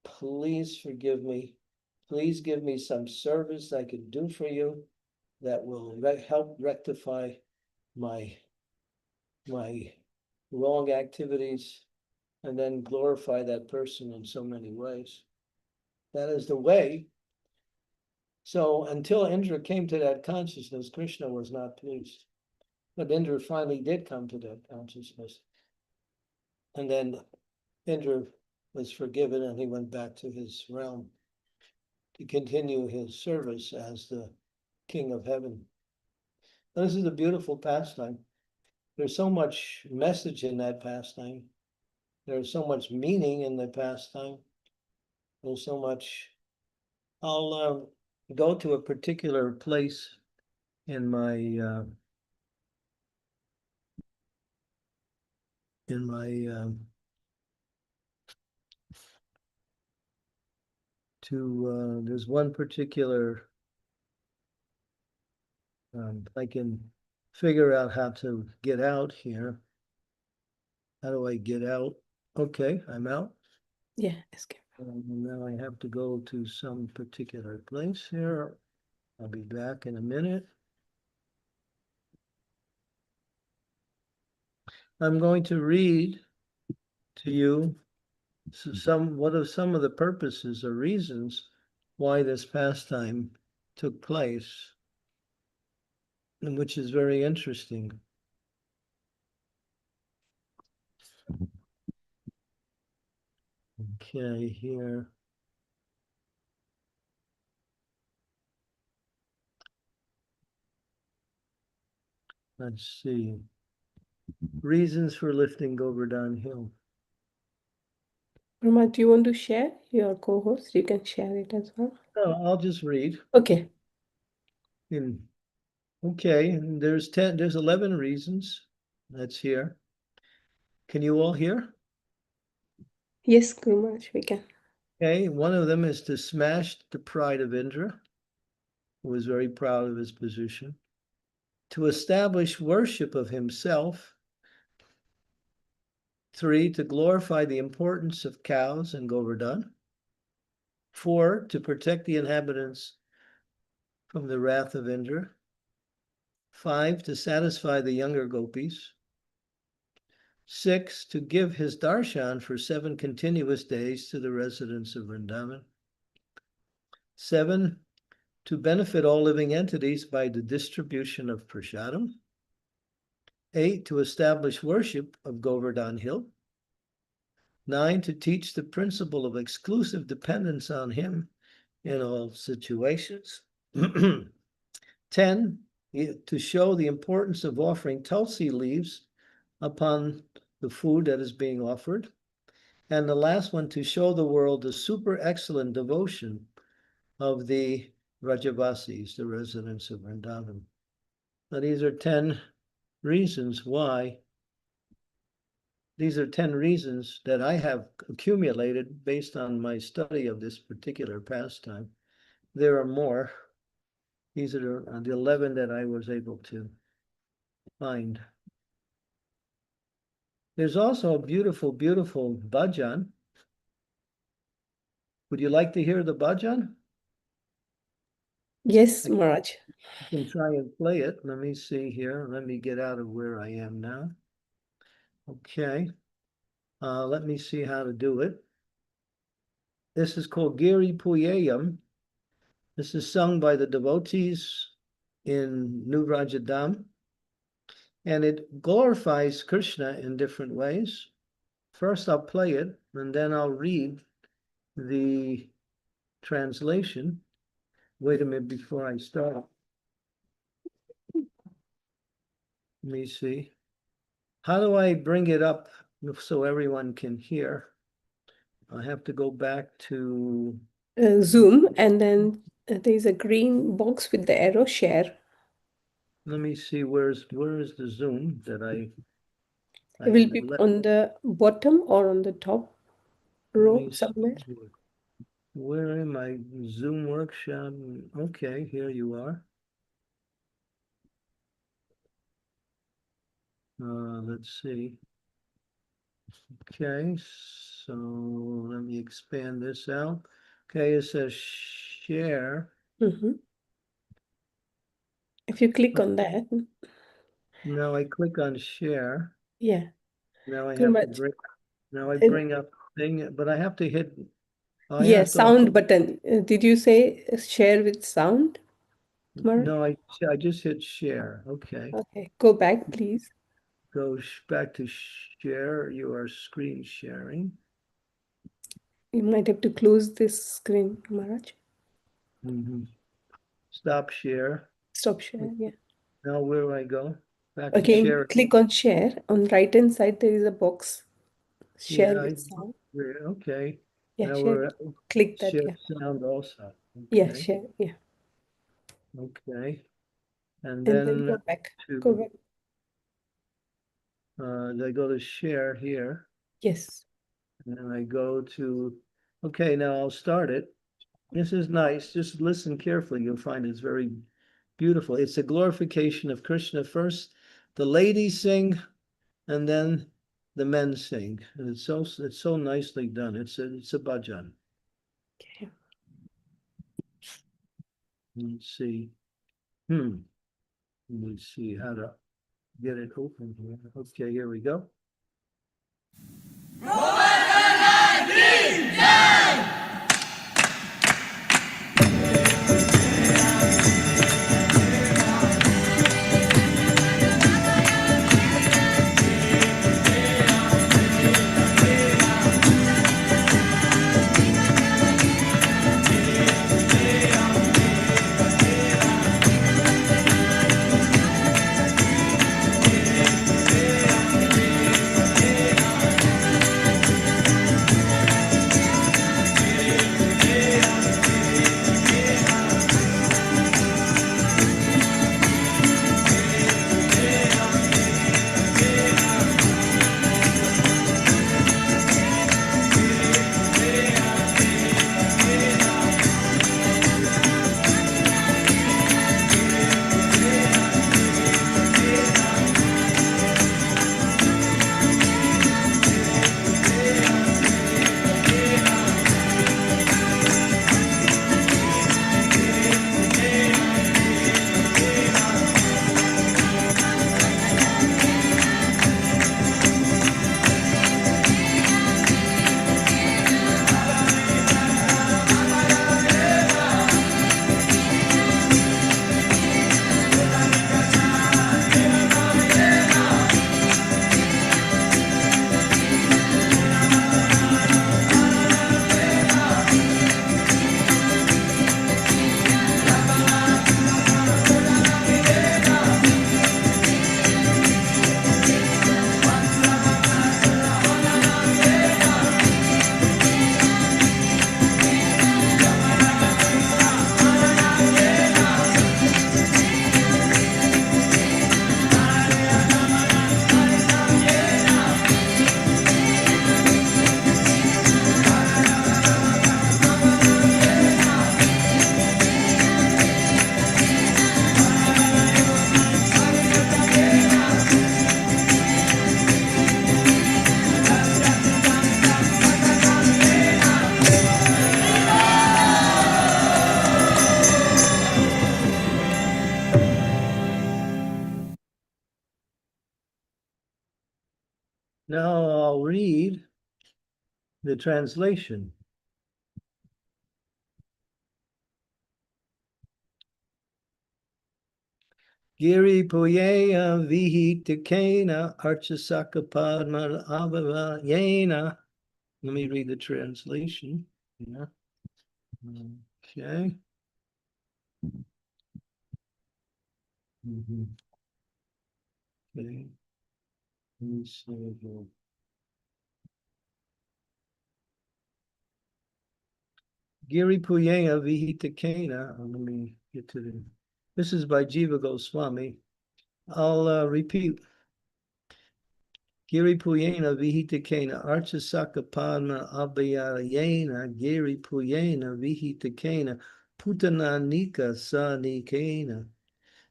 please forgive me. Please give me some service I could do for you that will help rectify my wrong activities, and then glorify that person in so many ways. That is the way. So until Indra came to that consciousness, Krishna was not pleased. But Indra finally did come to that consciousness. And then Indra was forgiven, and he went back to his realm to continue his service as the king of heaven. Now, this is a beautiful pastime. There's so much message in that pastime. There's so much meaning in the pastime. There's so much. I'll go to a particular place in my in my there's one particular I can figure out how to get out here. How do I get out? Okay, I'm out. Yeah, escape. Now I have to go to some particular place here. I'll be back in a minute. I'm going to read to you what are some of the purposes or reasons why this pastime took place, and which is very interesting. Okay, here. Let's see. Reasons for lifting Govardhan Hill. Brahma, do you want to share your co-host? You can share it as well. Oh, I'll just read. Okay. Okay, there's 11 reasons. That's here. Can you all hear? Yes, Guru Maharaj, we can. Okay, one of them is to smash the pride of Indra, who was very proud of his position. To establish worship of himself. 3, to glorify the importance of cows and Govardhan. 4, to protect the inhabitants from the wrath of Indra. 5, to satisfy the younger gopis. 6, to give his darshan for 7 continuous days to the residents of Vrindavan. 7, to benefit all living entities by the distribution of prasadam. 8, to establish worship of Govardhan Hill. 9, to teach the principle of exclusive dependence on him in all situations. 10, to show the importance of offering tulsi leaves upon the food that is being offered. And the last one, to show the world the super excellent devotion of the Vrajavasis, the residents of Vrindavan. Now, these are 10 reasons why. These are 10 reasons that I have accumulated based on my study of this particular pastime. There are more. These are the 11 that I was able to find. There's also a beautiful, beautiful bhajan. Would you like to hear the bhajan? Yes, Maharaj. You can try and play it. Let me see here. Let me get out of where I am now. Okay. Let me see how to do it. This is called Giri Puyayam. This is sung by the devotees in New Rajadam. And it glorifies Krishna in different ways. First, I'll play it, and then I'll read the translation. Wait a minute before I start. Let me see. How do I bring it up so everyone can hear? I have to go back to Zoom, and then there's a green box with the arrow share. let me see where is the Zoom that It will be on the bottom or on the top row somewhere. Where am I? Zoom workshop. Okay, here you are. Let's see. Okay, so let me expand this out. Okay, it says share. Mhm. If you click on that, Now I click on share. yeah, Now I too have to much. bring. Now I bring up thing, but I have to hit. I Yeah, have to. sound button. Did you say share with sound, Maharaj? No, I just hit share. Okay, Okay, go back, please. go back to share. You are screen sharing. You might have to close this screen, Maharaj. Stop share. Stop share, yeah. Now where do I go? Back to Okay, share. click on share. On right hand side, there is a box. Share Yeah, with sound. okay. Yeah, Now share. we're at Click that, share yeah. sound also. Yeah, Okay, share, yeah. okay. And And then then go back. Go to back. I go to share here, Yes. and then I go to, okay, now I'll start it. This is nice. Just listen carefully. You'll find it's very beautiful. It's a glorification of Krishna first. The ladies sing, and then the men sing. And it's so nicely done. It's a bhajan. Okay. Let's see. Let me see how to get it open here. Okay, here we go. Now I'll read the translation. Giri Puyeya Vihitakena Archasaka Padma Abhava Yena. Let me read the translation. Yeah. Okay. Okay. Let me see here. Giri Puyeya Vihitakena. Let me get to the. This is by Jiva Goswami. I'll repeat. Giri Puyena Vihitakena Archasaka Padma Abhayayena Giri Puyena Vihitakena Putana Nika Sa Nikena.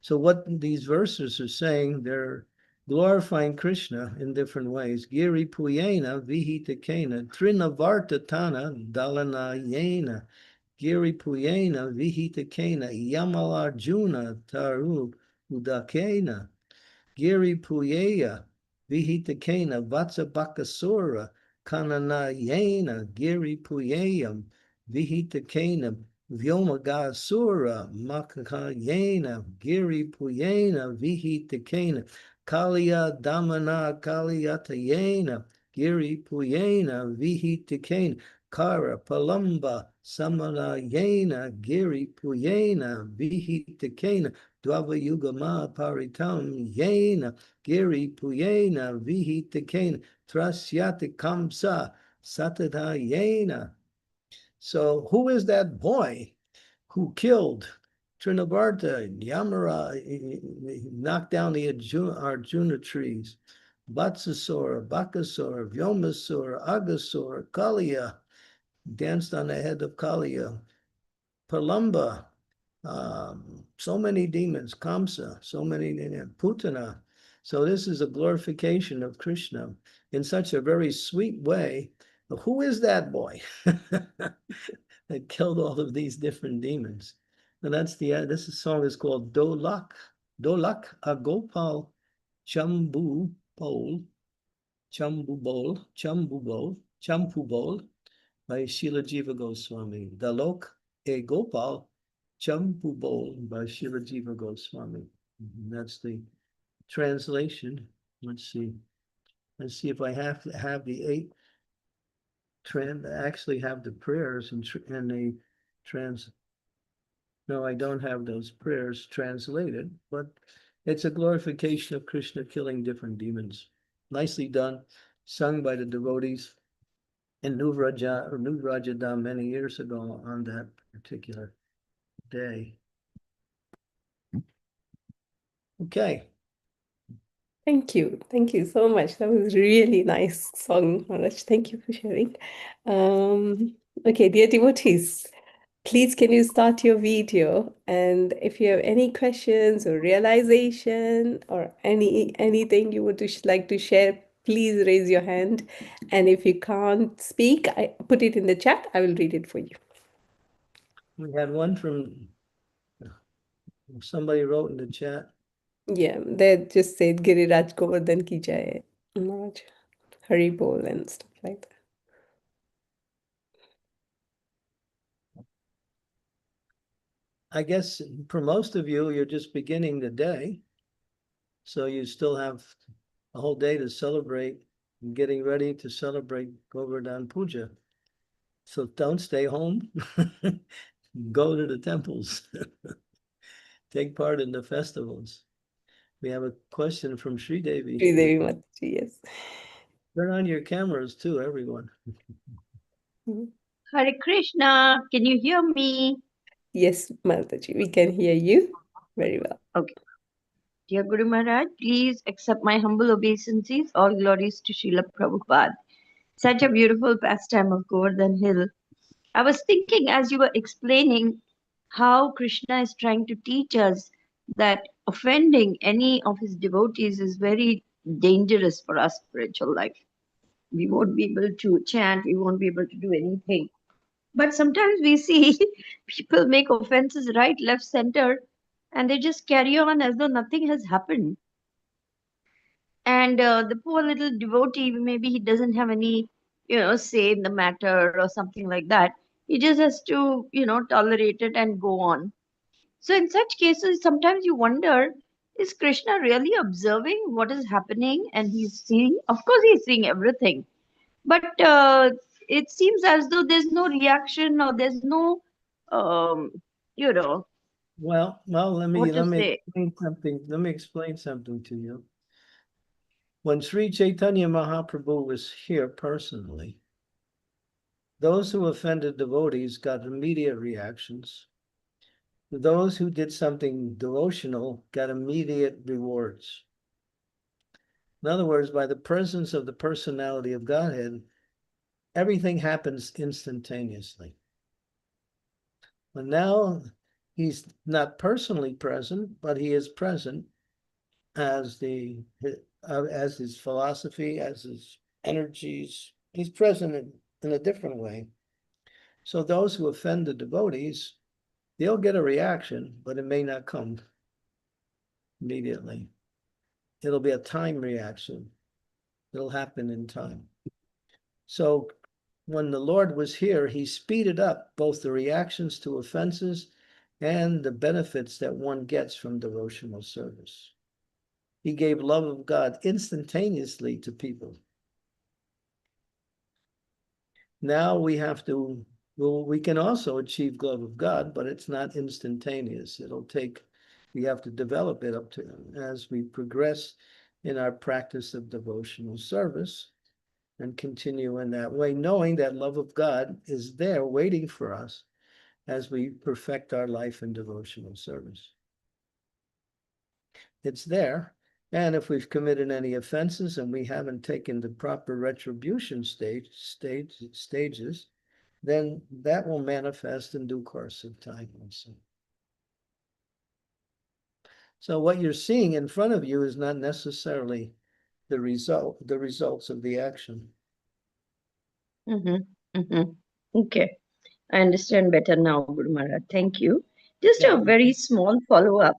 So what these verses are saying, they're glorifying Krishna in different ways. Giri Puyena Vihitakena Trinavarta Tana Dalanayena Giri Puyena Vihitakena Yamalarjuna Taru Udakena Giri Puyeya Vihitakena Vatsabakasura Kananayena Giri Puyeyam Vihitakena Vyomagasura Makayena Giri Puyena Vihitakena Kaliya Damana Kaliyatayena Giri Puyena Vihitakena Kara Palamba Samanayena Giri Puyena Vihitakena Dvava Yugama Paritam Yena Giri Puyena Vihitakena Trasyati Kamsa Satata Yena. So who is that boy who killed Trinavarta, Yamara, knocked down the Arjuna trees? Vatsasura, Bakasura, Vyomasura, Agasura, Kaliya, danced on the head of Kaliya, Palamba, so many demons, Kamsa, so many, Putana. So this is a glorification of Krishna in such a very sweet way. Who is that boy that killed all of these different demons? And that's this song is called Dolak Agopal Chambu Bol, Champu Bol by Srila Jiva Goswami. Dalok E Gopal Champu Bol by Srila Jiva Goswami. That's the translation. Let's see. Let's see if I have the 8 actually have the prayers and the trans. No, I don't have those prayers translated, but it's a glorification of Krishna killing different demons. Nicely done, sung by the devotees in Nuvrajadam many years ago on that particular day. Okay. Thank you. Thank you so much. That was really nice song, Maharaj. Thank you for sharing. Okay, dear devotees, please can you start your video? And if you have any questions or realization or anything you would like to share, please raise your hand. And if you can't speak, I put it in the chat. I will read it for you. We had one from somebody wrote in the chat. Yeah, they just said Giriraj Govardhan ki jai, Maharaj, Hari Bol and stuff like that. I guess for most of you, you're just beginning the day. So you still have a whole day to celebrate and getting ready to celebrate Govardhan Puja. So don't stay home. Go to the temples. Take part in the festivals. We have a question from Sri Devi. Sri Devi Mataji, yes. Turn on your cameras too, everyone. Hare Krishna, can you hear me? Yes, Mataji, we can hear you very well. Okay. Dear Guru Maharaj, please accept my humble obeisances. All glories to Srila Prabhupada. Such a beautiful pastime of Govardhan Hill. I was thinking as you were explaining how Krishna is trying to teach us that offending any of his devotees is very dangerous for our spiritual life. We won't be able to chant, we won't be able to do anything. But sometimes we see people make offenses right, left, center, and they just carry on as though nothing has happened. And the poor little devotee, maybe he doesn't have any, say in the matter or something like that. He just has to, tolerate it and go on. So in such cases, sometimes you wonder, is Krishna really observing what is happening? And he's seeing, of course, he's seeing everything. But it seems as though there's no reaction or there's no, um, you know, Well, let me what to say. explain something. Let me explain something to you. When Sri Chaitanya Mahaprabhu was here personally, those who offended devotees got immediate reactions. Those who did something devotional got immediate rewards. In other words, by the presence of the personality of Godhead, everything happens instantaneously. But now he's not personally present, but he is present as his philosophy, as his energies. He's present in a different way. So those who offend the devotees, they'll get a reaction, but it may not come immediately. It'll be a time reaction. It'll happen in time. So when the Lord was here, he speeded up both the reactions to offenses and the benefits that one gets from devotional service. He gave love of God instantaneously to people. Now we have to, we can also achieve love of God, but it's not instantaneous. It'll take, we have to develop it up to as we progress in our practice of devotional service and continue in that way, knowing that love of God is there waiting for us as we perfect our life in devotional service. It's there. And if we've committed any offenses and we haven't taken the proper retribution stages, then that will manifest in due course of time also. So what you're seeing in front of you is not necessarily the results of the action. Okay, I understand better now, Guru Maharaj. Thank you. Just Yeah. a very small follow-up.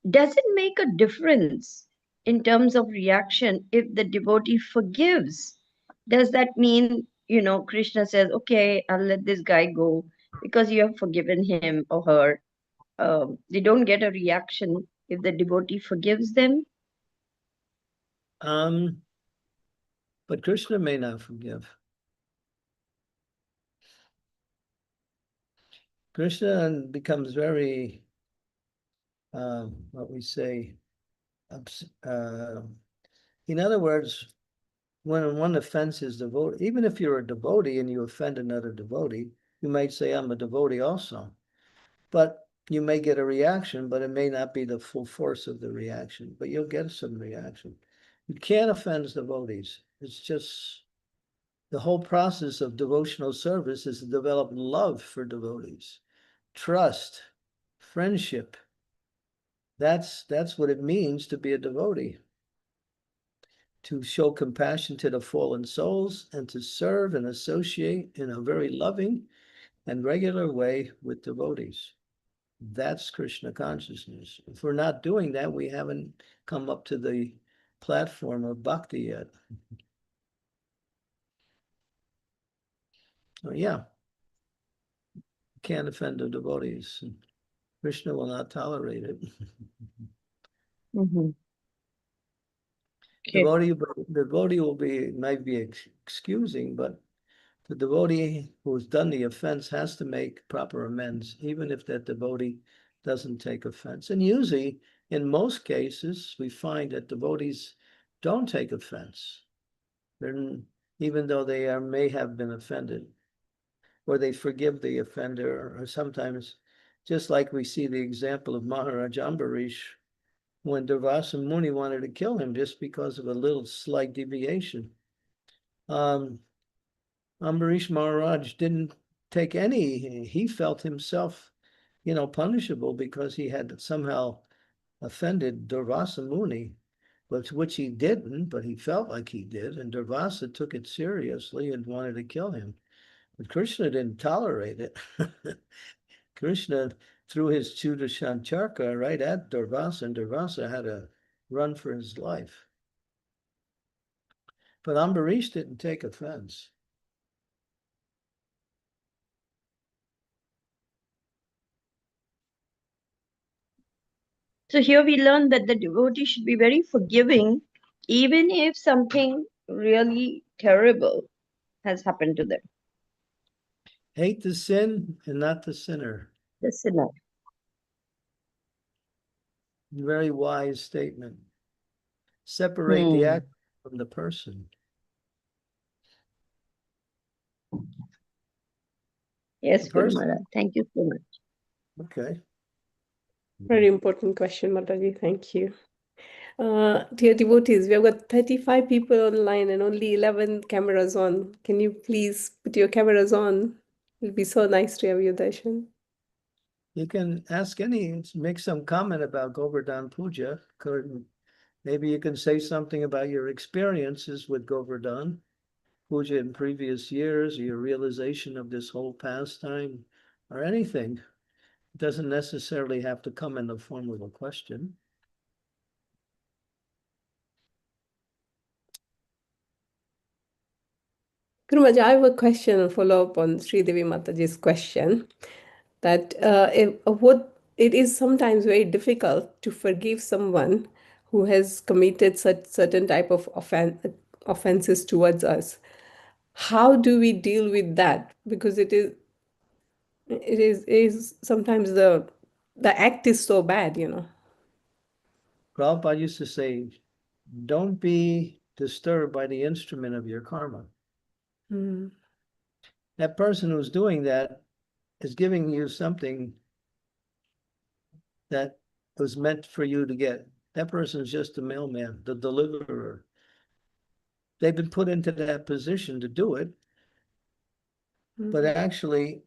Does it make a difference in terms of reaction if the devotee forgives? Does that mean, Krishna says, okay, I'll let this guy go because you have forgiven him or her? They don't get a reaction if the devotee forgives them? But Krishna may not forgive. Krishna becomes very, what we say, in other words, when one offends his devotee, even if you're a devotee and you offend another devotee, you might say, I'm a devotee also. But you may get a reaction, but it may not be the full force of the reaction, but you'll get some reaction. You can't offend devotees. It's just the whole process of devotional service is to develop love for devotees, trust, friendship. That's what it means to be a devotee. To show compassion to the fallen souls and to serve and associate in a very loving and regular way with devotees. That's Krishna consciousness. If we're not doing that, we haven't come up to the platform of bhakti yet. So yeah, can't offend the devotees. Krishna will not tolerate it. Okay. Devotee might be excusing, but the devotee who's done the offense has to make proper amends, even if that devotee doesn't take offense. And usually, in most cases, we find that devotees don't take offense, even though they may have been offended, or they forgive the offender, or sometimes, just like we see the example of Maharaj Ambarish, when Durvasa Muni wanted to kill him just because of a little slight deviation. Ambarish Maharaj didn't take any, he felt himself, punishable because he had somehow offended Durvasa Muni, which he didn't, but he felt like he did, and Durvasa took it seriously and wanted to kill him. But Krishna didn't tolerate it. Krishna threw his Chudashancharka right at Durvasa, and Durvasa had to run for his life. But Ambarish didn't take offense. So here we learn that the devotee should be very forgiving, even if something really terrible has happened to them. Hate the sin and not the sinner. The sinner. Very wise statement. Separate the act from the person. Yes, Guru Maharaj. Thank you so much. Okay. Very important question, Mataji. Thank you. Dear devotees, we have got 35 people online and only 11 cameras on. Can you please put your cameras on? It'll be so nice to have your darshan. You can make some comment about Govardhan Puja. Maybe you can say something about your experiences with Govardhan Puja in previous years, your realization of this whole pastime, or anything. It doesn't necessarily have to come in the form of a question. Guru Maharaj, I have a question, a follow-up on Sri Devi Mataji's question, that it is sometimes very difficult to forgive someone who has committed such certain type of offenses towards us. How do we deal with that? Because it is sometimes the act is so bad, Prabhupada used to say, don't be disturbed by the instrument of your karma. That person who's doing that is giving you something that was meant for you to get. That person is just the mailman, the deliverer. They've been put into that position to do it, but actually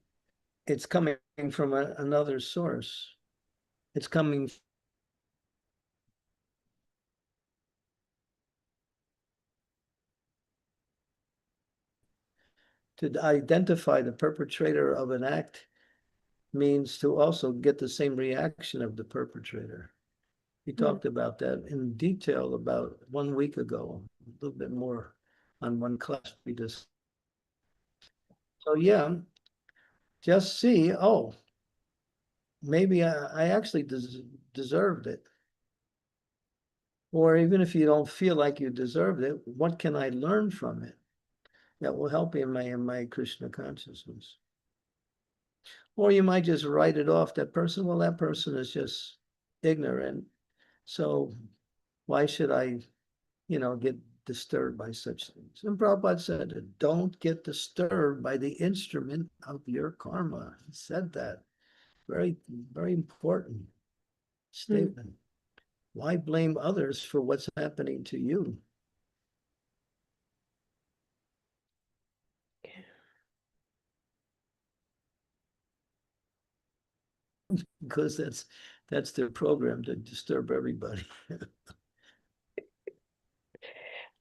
it's coming from another source. It's coming to identify the perpetrator of an act means to also get the same reaction of the perpetrator. We talked about that in detail about 1 week ago, a little bit more on one class we just. So yeah, just see, oh, maybe I actually deserved it. Or even if you don't feel like you deserved it, what can I learn from it that will help me in my Krishna consciousness? Or you might just write it off, that person, well, that person is just ignorant. So why should I, get disturbed by such things? And Prabhupada said, don't get disturbed by the instrument of your karma. He said that. Very, very important statement. Why blame others for what's happening to you? Because that's their program, to disturb everybody.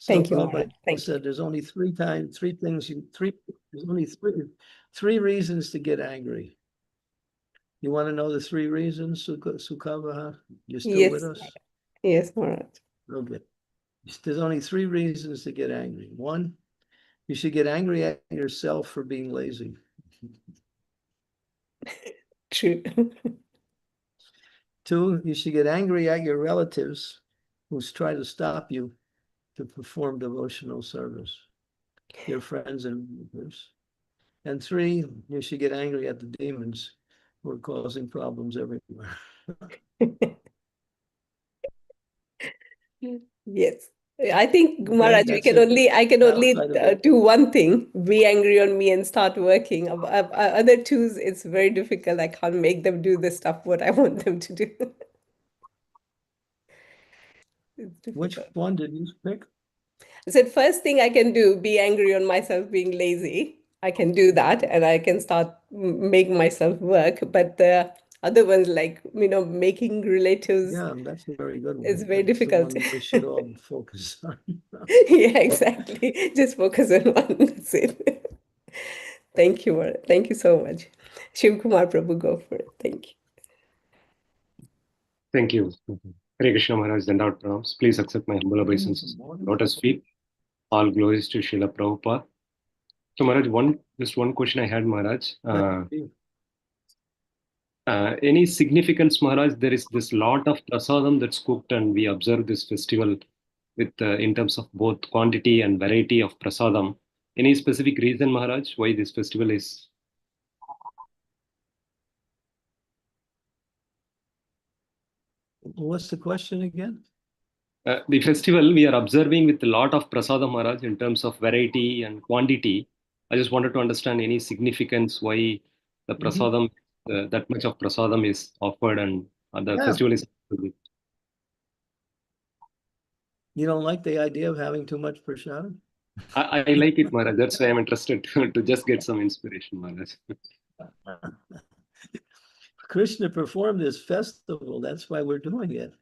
Thank you, Prabhupada Maharaj. Thank you. said there's only there's only three reasons to get angry. You want to know the 3 reasons, Sukavaha? You still with Yes, us? yes, Maharaj. Okay. There's only 3 reasons to get angry. 1, you should get angry at yourself for being lazy. True. 2, you should get angry at your relatives who try to stop you to perform devotional service, your friends and neighbors. And 3, you should get angry at the demons who are causing problems everywhere. Yes. I think, Okay, Maharaj, that's it. I can only Outside of it. do one thing, be angry on me and start working. Other twos, it's very difficult. I can't make them do the stuff what I want them to do. It's Which difficult. one did you pick? I said, first thing I can do, be angry on myself being lazy. I can do that and I can start make myself work. But the other ones, like, making relatives, Yeah, that's a very good is one. very That's the difficult. one we should all focus on. Yeah, exactly. Just focus on one. That's it. Thank you, Maharaj. Thank you so much. Shiv Kumar Prabhu, go for it. Thank you. Thank you. Hare Krishna Maharaj, Dandavat Pranams. Please accept my humble obeisances. Lotus feet. All glories to Srila Prabhupada. So Maharaj, just one question I had, Maharaj. Any significance, Maharaj? There is this lot of prasadam that's cooked, and we observe this festival with in terms of both quantity and variety of prasadam. Any specific reason, Maharaj, why this festival is? What's the question again? The festival we are observing with a lot of prasadam, Maharaj, in terms of variety and quantity. I just wanted to understand any significance why the prasadam, that much of prasadam is offered, and the Yeah. festival is. You don't like the idea of having too much prasadam? I like it, Maharaj. That's why I'm interested to just get some inspiration, Maharaj. Krishna performed this festival. That's why we're doing it.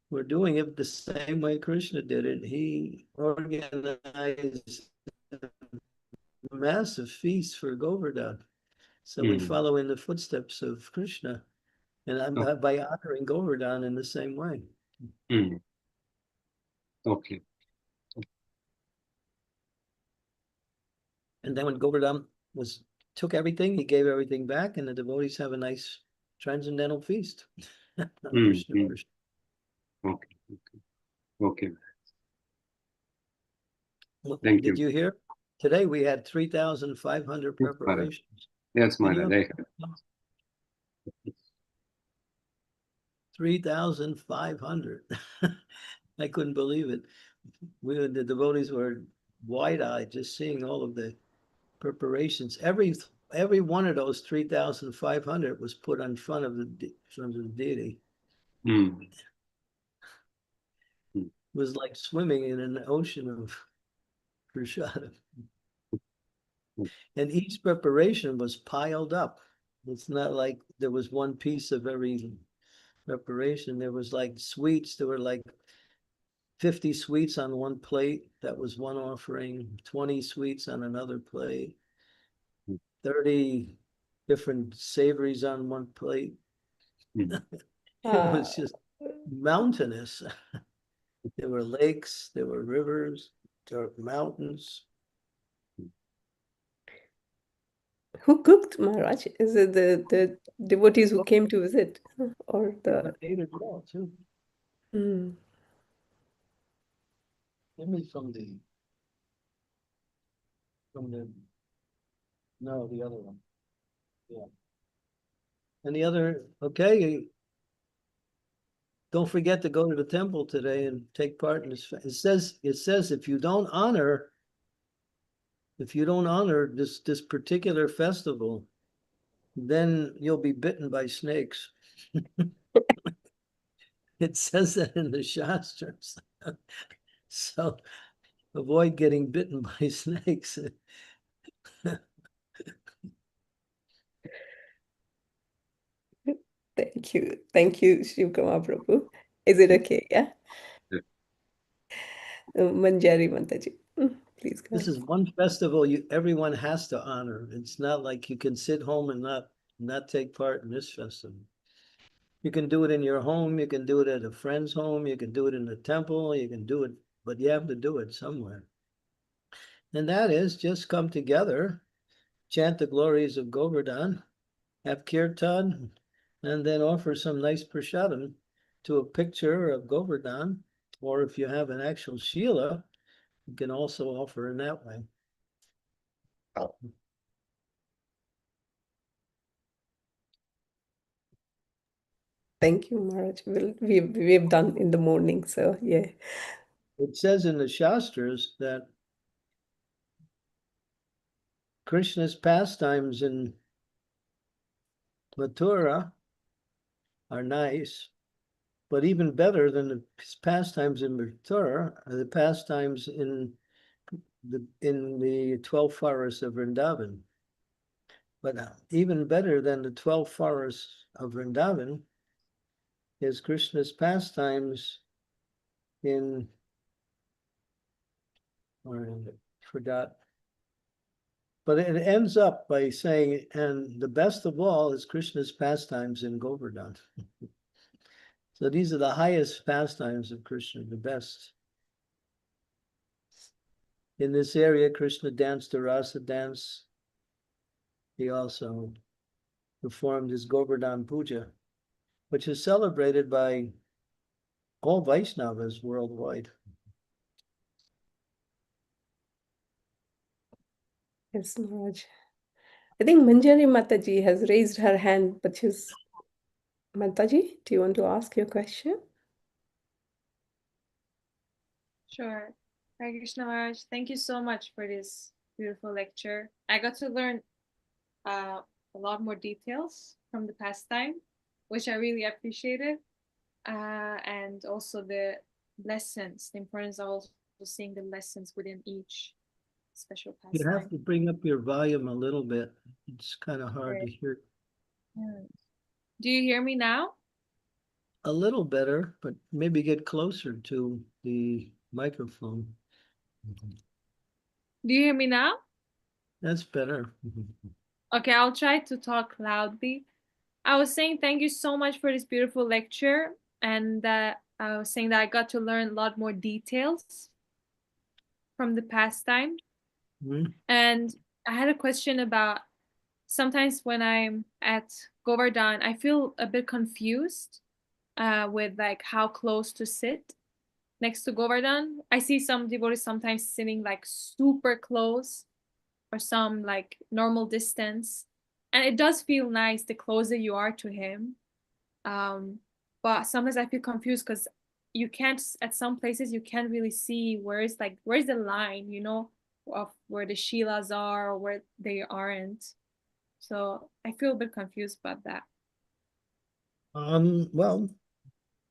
We're doing it the same way Krishna did it. He organized a massive feast for Govardhan. So we follow in the footsteps of Krishna, and by honoring Govardhan in the same way. Okay. And then when Govardhan took everything, he gave everything back, and the devotees have a nice transcendental feast. Krishna. Okay. Okay. Thank you. Did you hear? Today we had 3,500 preparations. Yes, Maharaj. 3,500. I couldn't believe it. The devotees were wide-eyed just seeing all of the preparations. Every one of those 3,500 was put in front of the deity. was like swimming in an ocean of prashadam. And each preparation was piled up. It's not like there was one piece of every preparation. There was like sweets. There were like 50 sweets on one plate. That was one offering. 20 sweets on another plate. 30 different savories on one plate. It was just mountainous. There were lakes, there were rivers, there were mountains. Who cooked, Maharaj? Is it the devotees who came to visit, or the? Ate it well too. Mm. Give me from the no, the other one. Yeah. And the other, okay, don't forget to go to the temple today and take part in this. It says if you don't honor this particular festival, then you'll be bitten by snakes. It says that in the Shastras. So avoid getting bitten by snakes. Thank you, Shiv Kumar Prabhu. Is it okay? Yeah. Manjari Mataji, please go This ahead. is one festival everyone has to honor. It's not like you can sit home and not take part in this festival. You can do it in your home, you can do it at a friend's home, you can do it in the temple, you can do it, but you have to do it somewhere. And that is just come together, chant the glories of Govardhan, have kirtan, and then offer some nice prasadam to a picture of Govardhan, or if you have an actual Shila, you can also offer in that way. Thank you, Maharaj. We've done in the morning, so yeah. It says in the Shastras that Krishna's pastimes in Mathura are nice, but even better than the pastimes in Mathura are the pastimes in the 12 forests of Vrindavan. But even better than the 12 forests of Vrindavan is Krishna's pastimes in, or I forgot. But it ends up by saying, and the best of all is Krishna's pastimes in Govardhan. So these are the highest pastimes of Krishna, the best. In this area, Krishna danced the rasa dance. He also performed his Govardhan Puja, which is celebrated by all Vaishnavas worldwide. Yes, Maharaj. I think Manjari Mataji has raised her hand, but she's Mataji, do you want to ask your question? Sure. Hare Krishna Maharaj, thank you so much for this beautiful lecture. I got to learn a lot more details from the pastime, which I really appreciated. And also the lessons, the importance of also seeing the lessons within each special You pastime. have to bring up your volume a little bit. It's kind of hard Right. to hear. Do you hear me now? A little better, but maybe get closer to the microphone. Do you hear me now? That's better. Okay, I'll try to talk loudly. I was saying thank you so much for this beautiful lecture, and I was saying that I got to learn a lot more details from the pastime. Mhm. And I had a question about sometimes when I'm at Govardhan, I feel a bit confused with like how close to sit next to Govardhan. I see some devotees sometimes sitting like super close or some like normal distance. And it does feel nice the closer you are to him. But sometimes I feel confused because you can't, at some places, you can't really see where's the line, of where the Sheilas are or where they aren't. So I feel a bit confused about that. Well,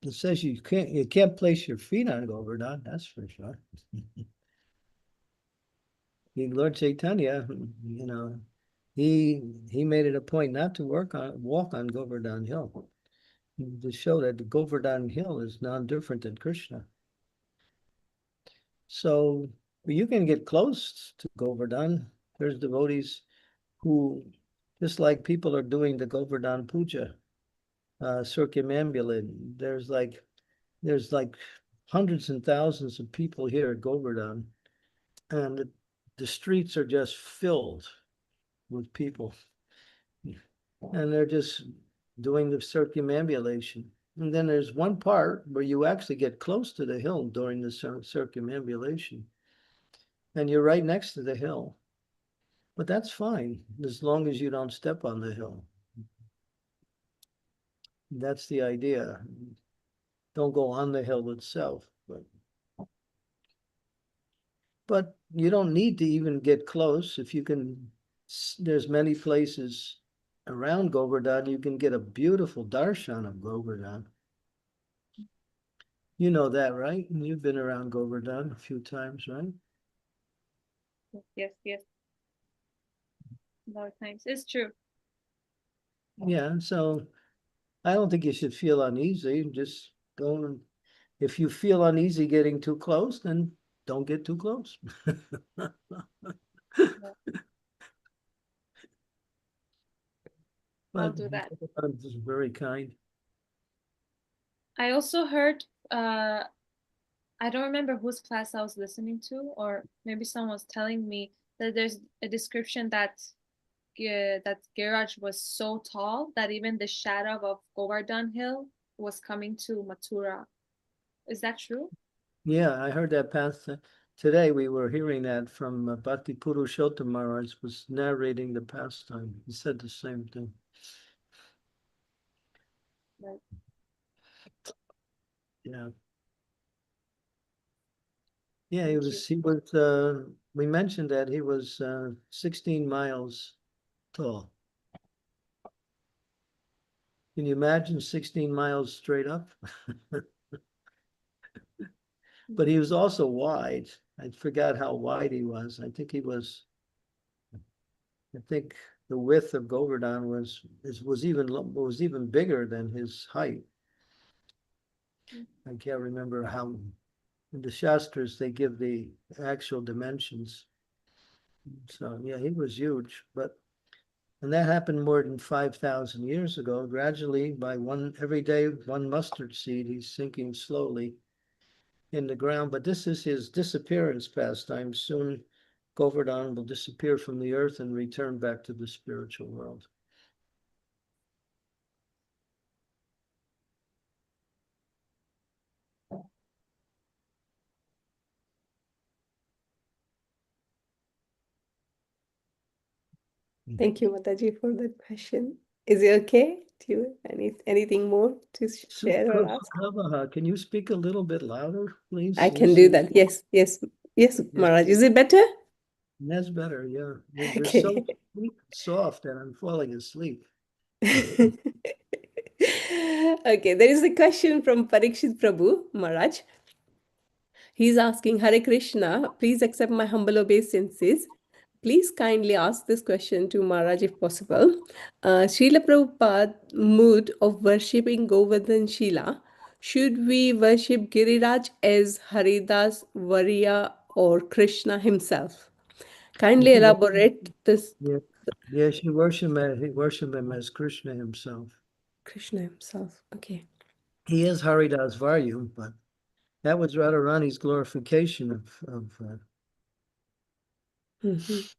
It says you can't place your feet on Govardhan, that's for sure. Lord Chaitanya, he made it a point not to walk on Govardhan Hill, to show that the Govardhan Hill is non-different than Krishna. So you can get close to Govardhan. There's devotees who, just like people are doing the Govardhan Puja, circumambulating. There's like hundreds and thousands of people here at Govardhan, and the streets are just filled with people, and they're just doing the circumambulation. And then there's one part where you actually get close to the hill during the circumambulation, and you're right next to the hill. But that's fine as long as you don't step on the hill. That's the idea. Don't go on the hill itself, but you don't need to even get close. If you can, there's many places around Govardhan, you can get a beautiful darshan of Govardhan. You know that, right? You've been around Govardhan a few times, right? Yes, yes. A lot of times. It's true. Yeah, so I don't think you should feel uneasy. Just don't. If you feel uneasy getting too close, then don't get too close. I'll do that. This is very kind. I also heard, I don't remember whose class I was listening to, or maybe someone was telling me that there's a description that Giraj was so tall that even the shadow of Govardhan Hill was coming to Mathura. Is that true? Yeah, I heard that past today. We were hearing that from Bhakti Purushottam Maharaj was narrating the pastime. He said the same thing. Right. Yeah. Yeah, Thank he was, we mentioned that he was 16 miles tall. Can you imagine 16 miles straight up? But he was also wide. I forgot how wide he was. I think the width of Govardhan was even bigger than his height. I can't remember how. In the Shastras, they give the actual dimensions. So yeah, he was huge, and that happened more than 5,000 years ago. Gradually, every day, one mustard seed, he's sinking slowly in the ground. But this is his disappearance pastime. Soon, Govardhan will disappear from the earth and return back to the spiritual world. Thank you, Mataji, for that question. Is it okay? Do you anything more to share or ask? Can you speak a little bit louder, please? I can do that. Yes, yes, yes, Maharaj. Is it better? That's better, yeah. You're Okay. so soft and I'm falling asleep. Okay, there is a question from Parikshit Prabhu, Maharaj. He's asking, Hare Krishna, please accept my humble obeisances. Please kindly ask this question to Maharaj if possible. Srila Prabhupada mood of worshipping Govardhan Shila. Should we worship Giriraj as Haridas, Variya, or Krishna himself? Kindly elaborate this. Yes, you worship him as Krishna himself. Krishna himself. Okay. He is Haridas Varyu, but that was Radharani's glorification of Mhm.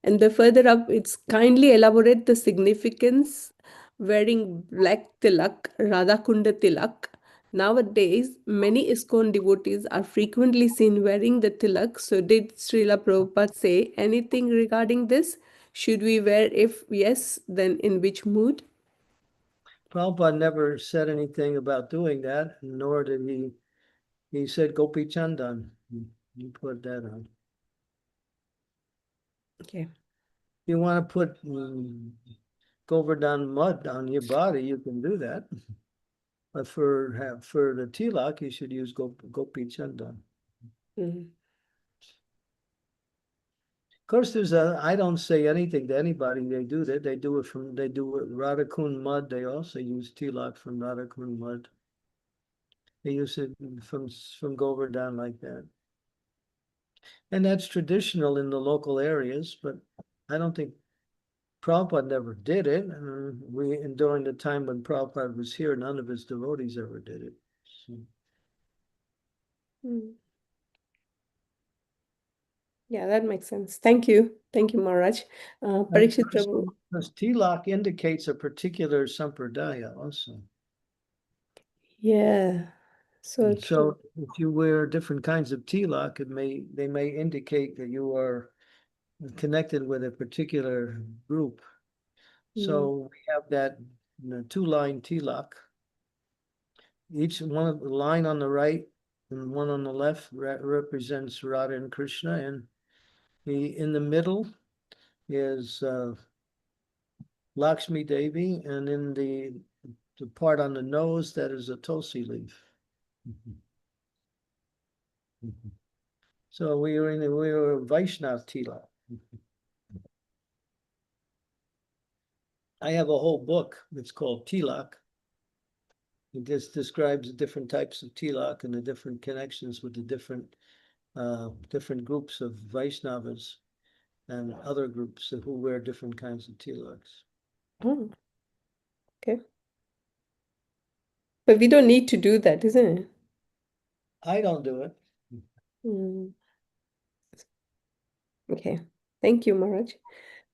And the further up, it's kindly elaborate the significance wearing black tilak, Radha Kunda tilak. Nowadays, many ISKCON devotees are frequently seen wearing the tilak. So, did Srila Prabhupada say anything regarding this? Should we wear? If yes, then in which mood? Prabhupada never said anything about doing that, nor did he said Gopi Chandan. You put that on. Okay. If you want to put Govardhan mud on your body, you can do that. But for the tilak, you should use gopi chandan. Mm. Of course, I don't say anything to anybody. They do that. They do it Radhakund mud. They also use tilak from Radhakund mud. They use it from Govardhan like that. And that's traditional in the local areas, but I don't think Prabhupada never did it. And during the time when Prabhupada was here, none of his devotees ever did it. So. Mm. Yeah, that makes sense. Thank you. Thank you, Maharaj. Parikshit Prabhu. Because tilak indicates a particular sampradaya also. Yeah, so And so if you wear different kinds of tilak, they may indicate that you are connected with a particular group. So we have that two-line tilak. Each one of the line on the right and one on the left represents Radha and Krishna, and in the middle is Lakshmi Devi, and in the part on the nose, that is a tulsi leaf. So we were Vaishnav tilak. I have a whole book that's called Tilak. It just describes the different types of tilak and the different connections with the different groups of Vaishnavas and other groups who wear different kinds of tilaks. Oh, okay. But we don't need to do that, isn't it? I don't do it. Mm. Okay. Thank you, Maharaj.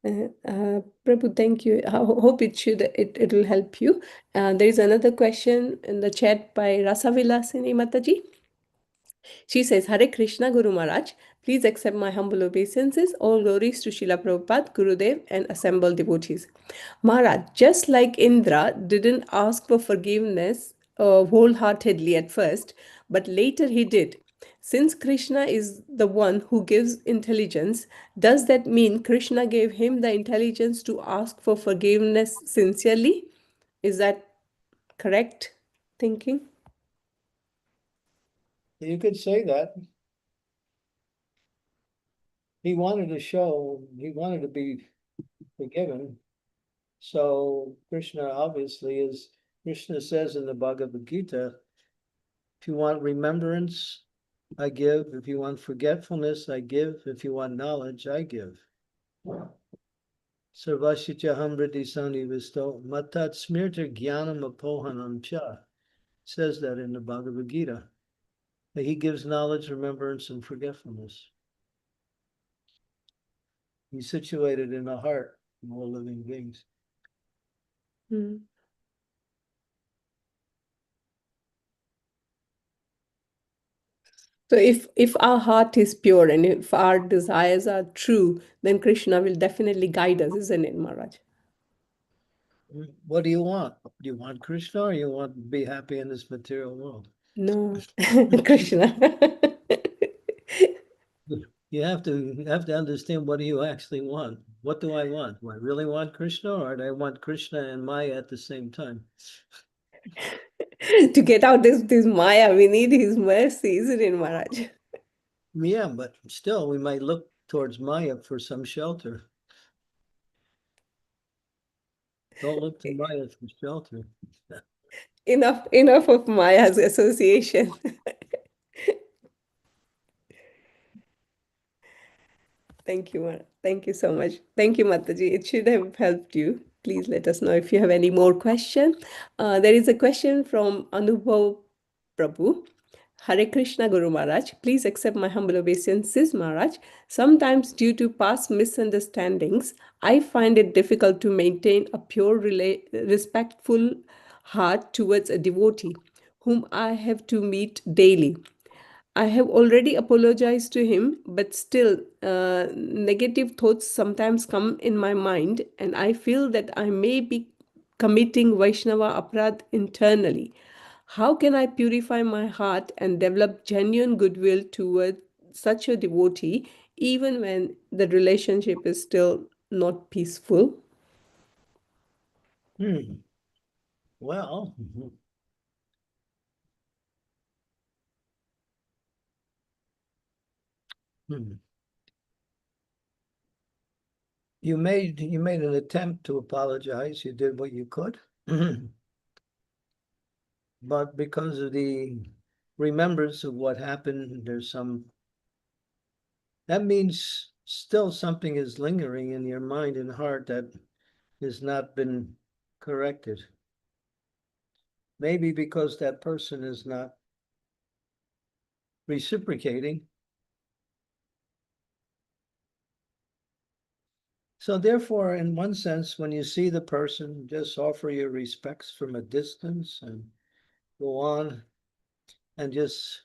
Prabhu, thank you. I hope it will help you. There is another question in the chat by Rasavilasini Mataji. She says, Hare Krishna Guru Maharaj, please accept my humble obeisances. All glories to Srila Prabhupada, Gurudev, and assembled devotees. Maharaj, just like Indra didn't ask for forgiveness wholeheartedly at first, but later he did. Since Krishna is the one who gives intelligence, does that mean Krishna gave him the intelligence to ask for forgiveness sincerely? Is that correct thinking? You could say that. He wanted to be forgiven. So Krishna obviously Krishna says in the Bhagavad Gita, if you want remembrance, I give. If you want forgetfulness, I give. If you want knowledge, I give. Sarvashitya Hamriti Sanivisto Matat Smirta Jnanam Apohanam Cha. Says that in the Bhagavad Gita. That he gives knowledge, remembrance, and forgetfulness. He's situated in the heart of all living beings. Hmm. So if our heart is pure and if our desires are true, then Krishna will definitely guide us, isn't it, Maharaj? What do you want? Do you want Krishna or you want to be happy in this material world? No, Krishna. You have to understand, what do you actually want? What do I want? Do I really want Krishna, or do I want Krishna and Maya at the same time? To get out this Maya, we need his mercy, isn't it, Maharaj? Yeah, but still we might look towards Maya for some shelter. Don't look to Maya for shelter. Enough of Maya's association. Thank you, Maharaj. Thank you so much. Thank you, Mataji. It should have helped you. Please let us know if you have any more question. There is a question from Anubhav Prabhu. Hare Krishna Guru Maharaj, please accept my humble obeisances, Maharaj. Sometimes, due to past misunderstandings, I find it difficult to maintain a pure, respectful heart towards a devotee whom I have to meet daily. I have already apologized to him, but still, negative thoughts sometimes come in my mind, and I feel that I may be committing Vaishnava aparadh internally. How can I purify my heart and develop genuine goodwill toward such a devotee, even when the relationship is still not peaceful? Well, You made an attempt to apologize. You did what you could. But because of the remembrance of what happened, that means still something is lingering in your mind and heart that has not been corrected. Maybe because that person is not reciprocating. So therefore, in one sense, when you see the person, just offer your respects from a distance and go on and just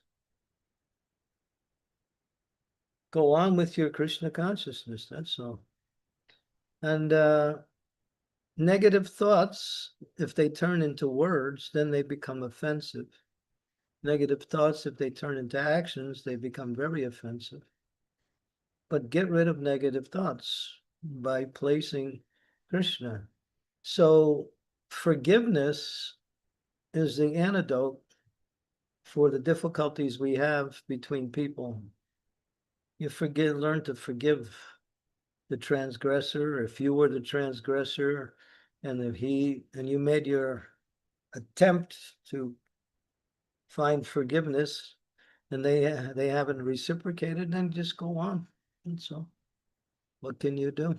go on with your Krishna consciousness. That's all. And negative thoughts, if they turn into words, then they become offensive. Negative thoughts, if they turn into actions, they become very offensive. But get rid of negative thoughts by placing Krishna. So forgiveness is the antidote for the difficulties we have between people. You learn to forgive the transgressor. If you were the transgressor, and you made your attempt to find forgiveness, and they haven't reciprocated, then just go on. And so, what can you do?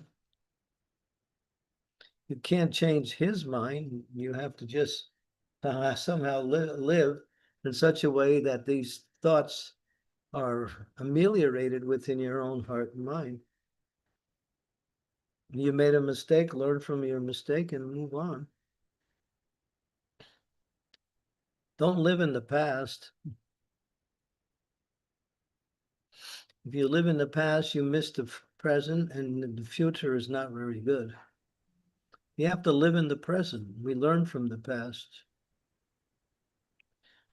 You can't change his mind. You have to just somehow live in such a way that these thoughts are ameliorated within your own heart and mind. You made a mistake, learn from your mistake and move on. Don't live in the past. If you live in the past, you miss the present, and the future is not very good. You have to live in the present. We learn from the past.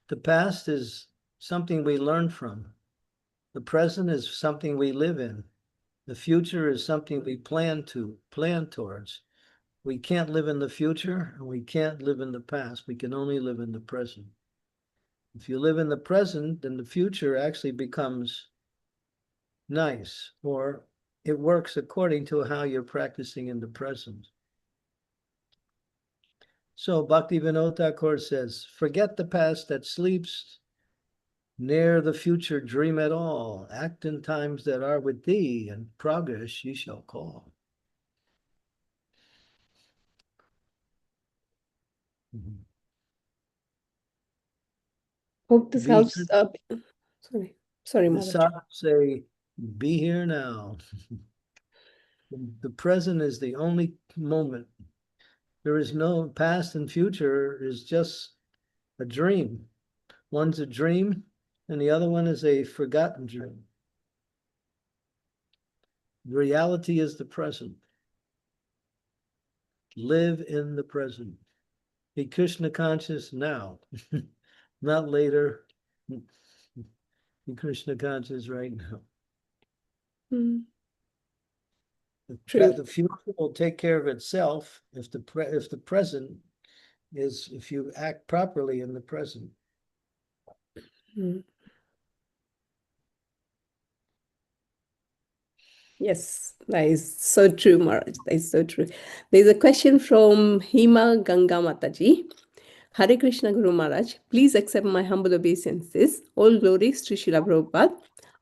The past is something we learn from. The present is something we live in. The future is something we plan towards. We can't live in the future, and we can't live in the past. We can only live in the present. If you live in the present, then the future actually becomes nice, or it works according to how you're practicing in the present. So Bhaktivinoda Thakur says, forget the past that sleeps, ne'er the future dream at all. Act in times that are with thee, and progress ye shall call. Hope this Be helps. Sorry, the Maharaj. sadhus say, be here now. The present is the only moment. There is no past and future, is just a dream. One's a dream, and the other one is a forgotten dream. Reality is the present. Live in the present. Be Krishna conscious now, not later. Be Krishna conscious right now. Mm. True. The future will take care of itself if the present is, if you act properly in the present. Mm. Yes, that is so true, Maharaj. That is so true. There's a question from Hima Ganga Mataji. Hare Krishna Guru Maharaj, please accept my humble obeisances. All glories to Srila Prabhupada.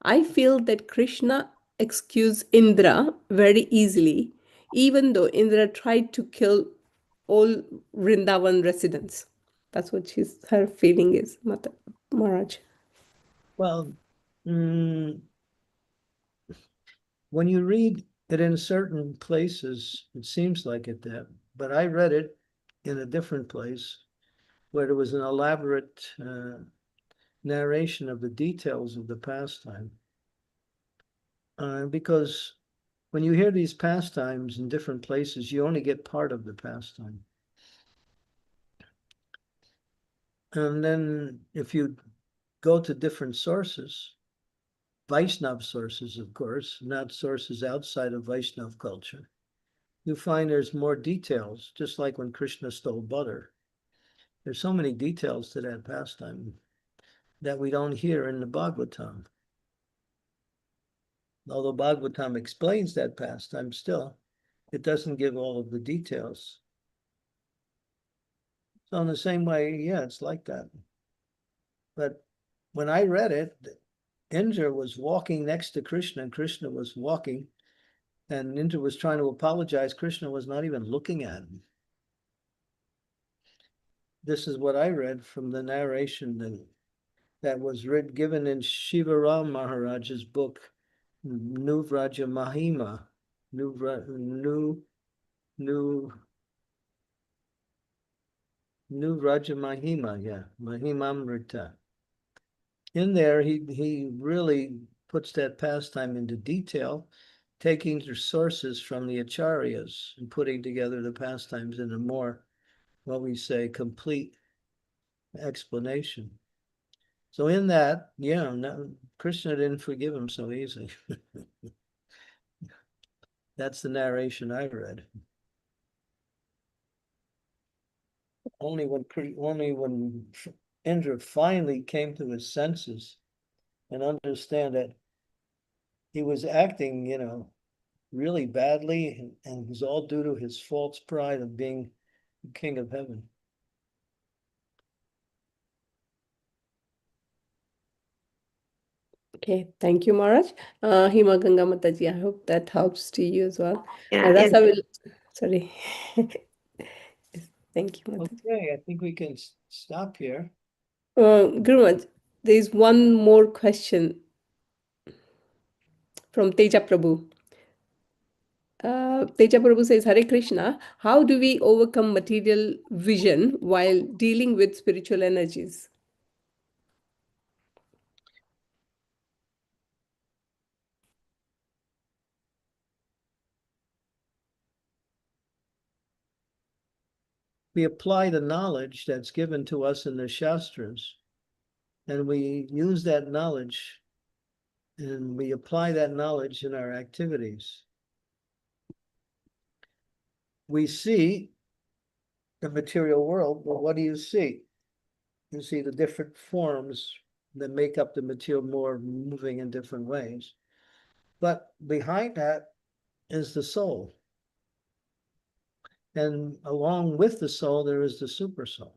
I feel that Krishna excused Indra very easily, even though Indra tried to kill all Vrindavan residents. That's what her feeling is, Maharaj. Well, when you read it in certain places, it seems like it that, but I read it in a different place where there was an elaborate narration of the details of the pastime. Because when you hear these pastimes in different places, you only get part of the pastime. And then if you go to different sources, Vaishnav sources, of course, not sources outside of Vaishnav culture, you find there's more details, just like when Krishna stole butter. There's so many details to that pastime that we don't hear in the Bhagavatam. Although Bhagavatam explains that pastime still, it doesn't give all of the details. So in the same way, yeah, it's like that. But when I read it, Indra was walking next to Krishna and Krishna was walking, and Indra was trying to apologize. Krishna was not even looking at him. This is what I read from the narration that was given in Shivaram Maharaj's book, Nuvraja Mahima, Nuvraja Mahima, yeah, Mahimamrita. In there, he really puts that pastime into detail, taking the sources from the acharyas and putting together the pastimes in a more, what we say, complete explanation. So in that, yeah, no, Krishna didn't forgive him so easy. That's the narration I read. Only when Indra finally came to his senses and understand that he was acting, really badly, and it was all due to his false pride of being king of heaven. Okay, thank you, Maharaj. Hima Ganga Mataji, I hope that helps to you as well. Yeah, Rasa yes. will, sorry. Yes, thank you, Mataji. Okay, I think we can stop here. Guru Maharaj, there is one more question from Teja Prabhu. Teja Prabhu says, Hare Krishna, how do we overcome material vision while dealing with spiritual energies? We apply the knowledge that's given to us in the Shastras, and we use that knowledge and we apply that knowledge in our activities. We see the material world, but what do you see? You see the different forms that make up the material more moving in different ways. But behind that is the soul. And along with the soul, there is the super soul.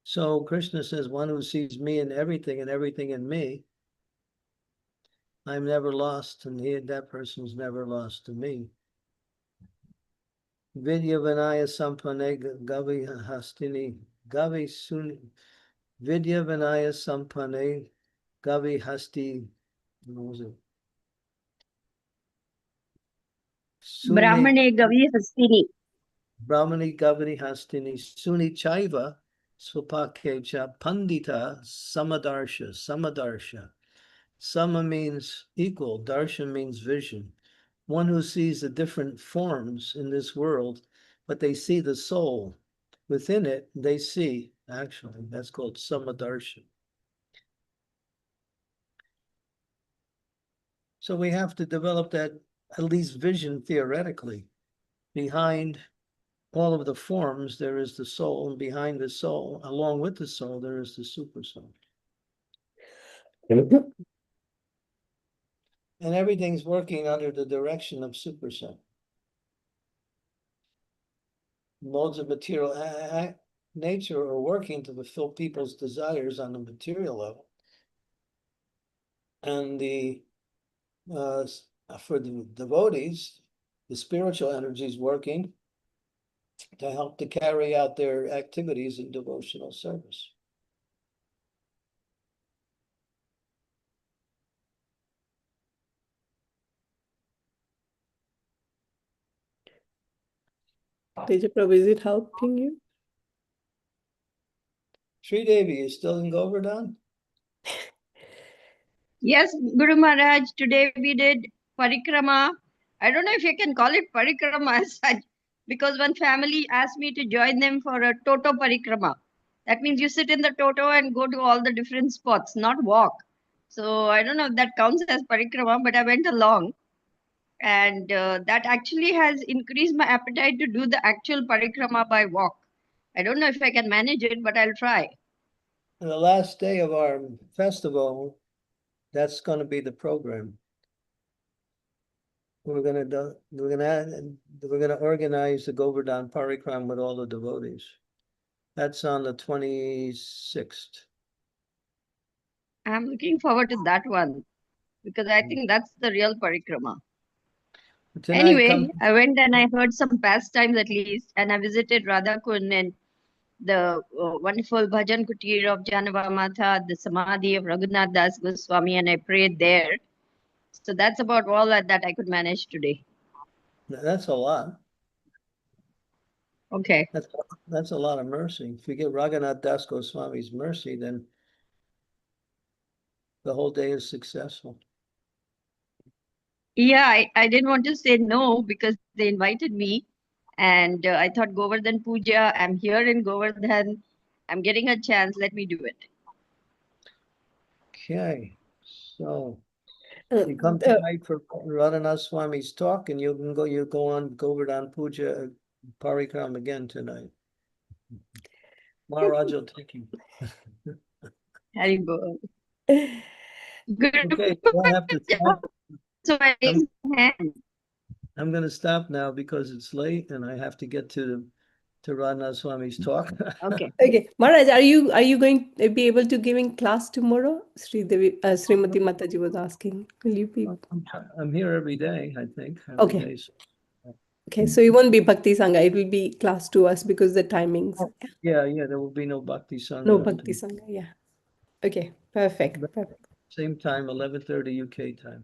So Krishna says, one who sees me in everything and everything in me, I'm never lost, and that person's never lost to me. Vidya Vinaya Sampane Gavi Hastini Gavi Suni Vidya Vinaya Sampane Gavi Hasti, what was it? Brahmane Gavi Hastini. Brahmani Gavani Hastini Suni Chaiva Swapakecha Pandita Samadarsha. Sama means equal, darsha means vision. One who sees the different forms in this world, but they see the soul. Within it, they see, actually, that's called samadarsha. So we have to develop that, at least vision theoretically. Behind all of the forms, there is the soul, and behind the soul, along with the soul, there is the super soul. And everything's working under the direction of super soul. Modes of material nature are working to fulfill people's desires on the material level. And for the devotees, the spiritual energy is working to help to carry out their activities in devotional service. Teja Prabhu, is it helping you? Sri Devi is still in Govardhan? Yes, Guru Maharaj, today we did parikrama. I don't know if you can call it parikrama as such, because one family asked me to join them for a toto parikrama. That means you sit in the toto and go to all the different spots, not walk. So I don't know if that counts as parikrama, but I went along. And that actually has increased my appetite to do the actual parikrama by walk. I don't know if I can manage it, but I'll try. the last day of our festival, that's going to be the program. We're going to organize the Govardhan Parikram with all the devotees. That's on the 26th. I'm looking forward to that one because I think that's the real parikrama. Tonight Anyway, I went and I heard some pastimes at least, and I visited Radhakund and the wonderful bhajan kutir of Janava Mata, the samadhi of Raghunath Das Goswami, and I prayed there. So that's about all that I could manage today. That's a lot. Okay. That's a lot of mercy. If you get Raghunath Das Goswami's mercy, then the whole day is successful. Yeah, I didn't want to say no because they invited me. And I thought Govardhan Puja, I'm here in Govardhan. I'm getting a chance. Let me do it. Okay. So you come tonight for Radhanath Swami's talk, and you go on Govardhan Puja Parikram again tonight. Maharaj will take you. Hari Bol. Good. Okay, I have to stop. So I raised my hand. I'm going to stop now because it's late and I have to get to Radhanath Swami's talk. Okay. Okay, Maharaj, are you going to be able to giving class tomorrow? Srimati Mataji was asking. Will you be? I'm here every day, I think. Every Okay. day. Okay, so it won't be Bhakti Sangha. It will be class to us because the timings. Yeah, there will be no Bhakti Sangha. No Bhakti Sangha, yeah. Okay, perfect. Same time, 11:30 UK time.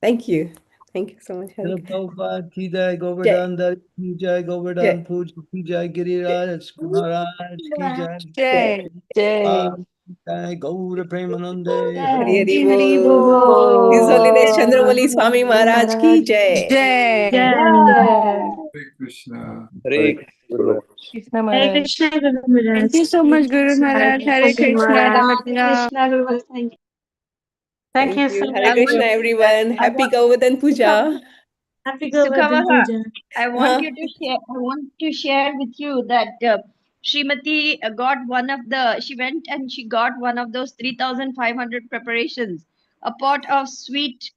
Thank you. Thank you so much. Hari. Prabhupada ki jai, Govardhan Dari ki jai, Govardhan Puja ki jai, Giriraj Maharaj ki jai. Jai, Jai. Jai Gaura Premanande. Hari Hari Hari Bol. Bol. His Holiness Chandramauli Swami Maharaj ki jai. Jai. Yeah. Krishna. Hare Krishna. Krishna Hare Maharaj. Krishna, Guru Maharaj. Thank you so much, Guru Maharaj. Hare Krishna. Krishna, Guru Maharaj. Thank you. Thank you so Hare much. Krishna, everyone. Happy Govardhan Puja. Happy Sukavaha. I want Huh? you to share. I want to share with you that Srimati got one of the. She went and she got one of those 3,500 preparations. A pot of sweet,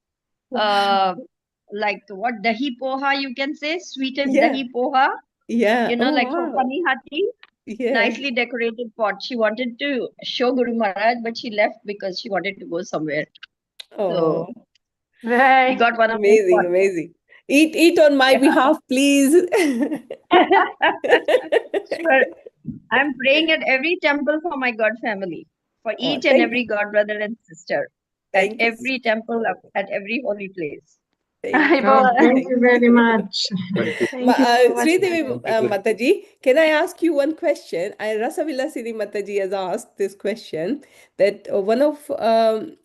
like what dahi poha you can say, sweetened Yeah. dahi poha. Yeah. You know, Oh, like for wow. Panihati. Yeah. Nicely decorated pot. She wanted to show Guru Maharaj, but she left because she wanted to go somewhere. Oh, So we got one of those amazing, pots. amazing. Eat on my behalf, please. Sure. I'm praying at every temple for my God family, for each and thank every God brother and sister, at Thank you. every temple, at every holy place. Thank Thank you. very much. Sridevi Mataji, can I ask you one question? Rasavilasini Mataji has asked this question that one of her,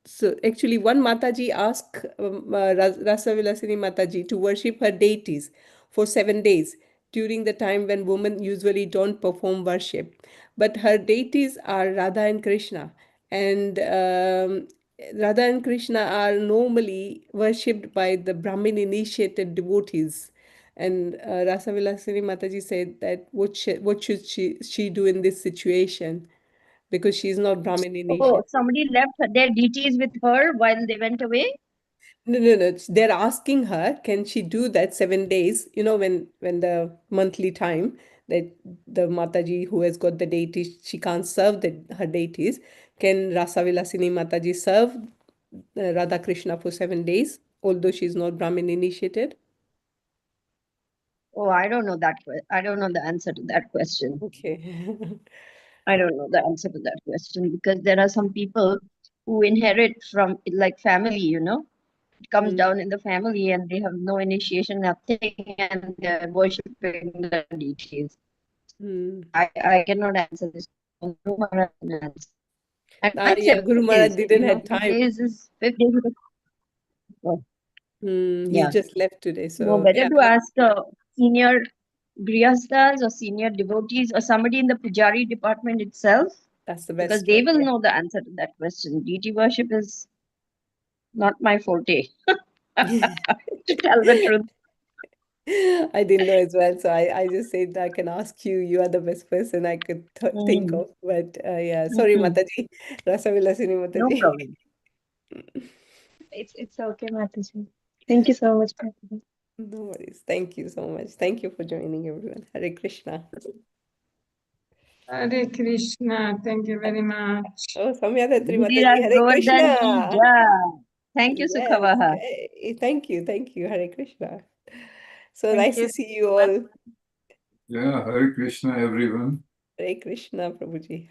so actually one Mataji asked Rasavilasini Mataji to worship her deities for 7 days during the time when women usually don't perform worship. But her deities are Radha and Krishna. And Radha and Krishna are normally worshipped by the Brahmin initiated devotees. And Rasavilasini Mataji said that what should she do in this situation? Because she's not Brahmin Oh, initiated. somebody left their deities with her while they went away? No. They're asking her, can she do that 7 days? You know, when the monthly time that the Mataji who has got the deities, she can't serve her deities. Can Rasavilasini Mataji serve Radha Krishna for 7 days, although she's not Brahmin initiated? Oh, I don't know that. I don't know the answer to that question. Okay. I don't know the answer to that question because there are some people who inherit from like family, you know. It comes down in the family and they have no initiation, nothing, and they're worshipping the deities. I cannot answer this. Guru Maharaj can answer. And why Yeah, Guru 7 Maharaj days? didn't You know, have 5 time. days is 5 days. Oh, He yeah. just left today. No, So better yeah, to ask senior grihastas or senior devotees or somebody in the pujari department itself that's the because best they one. will Yeah. know the answer to that question. Deity worship is not my forte, to tell the truth. I didn't know as well, so I just said I can ask you. You are the best person I could think of. But yeah, sorry, Mataji. Rasa Vilasini No Mataji. problem. It's okay, Mataji. Thank you so much, Mataji. No worries. Thank you so much. Thank you for joining, everyone. Hare Krishna. Hare Krishna. Thank you very much. Oh, Samyadhatri Giriraj Mataji. Hare Govardhan ki Krishna. jai. Thank you, Yes. Sukhavaha. Thank you. Thank you. Hare Krishna. So Thank nice you. to see you all. Yeah, Hare Krishna, everyone. Hare Krishna, Prabhuji.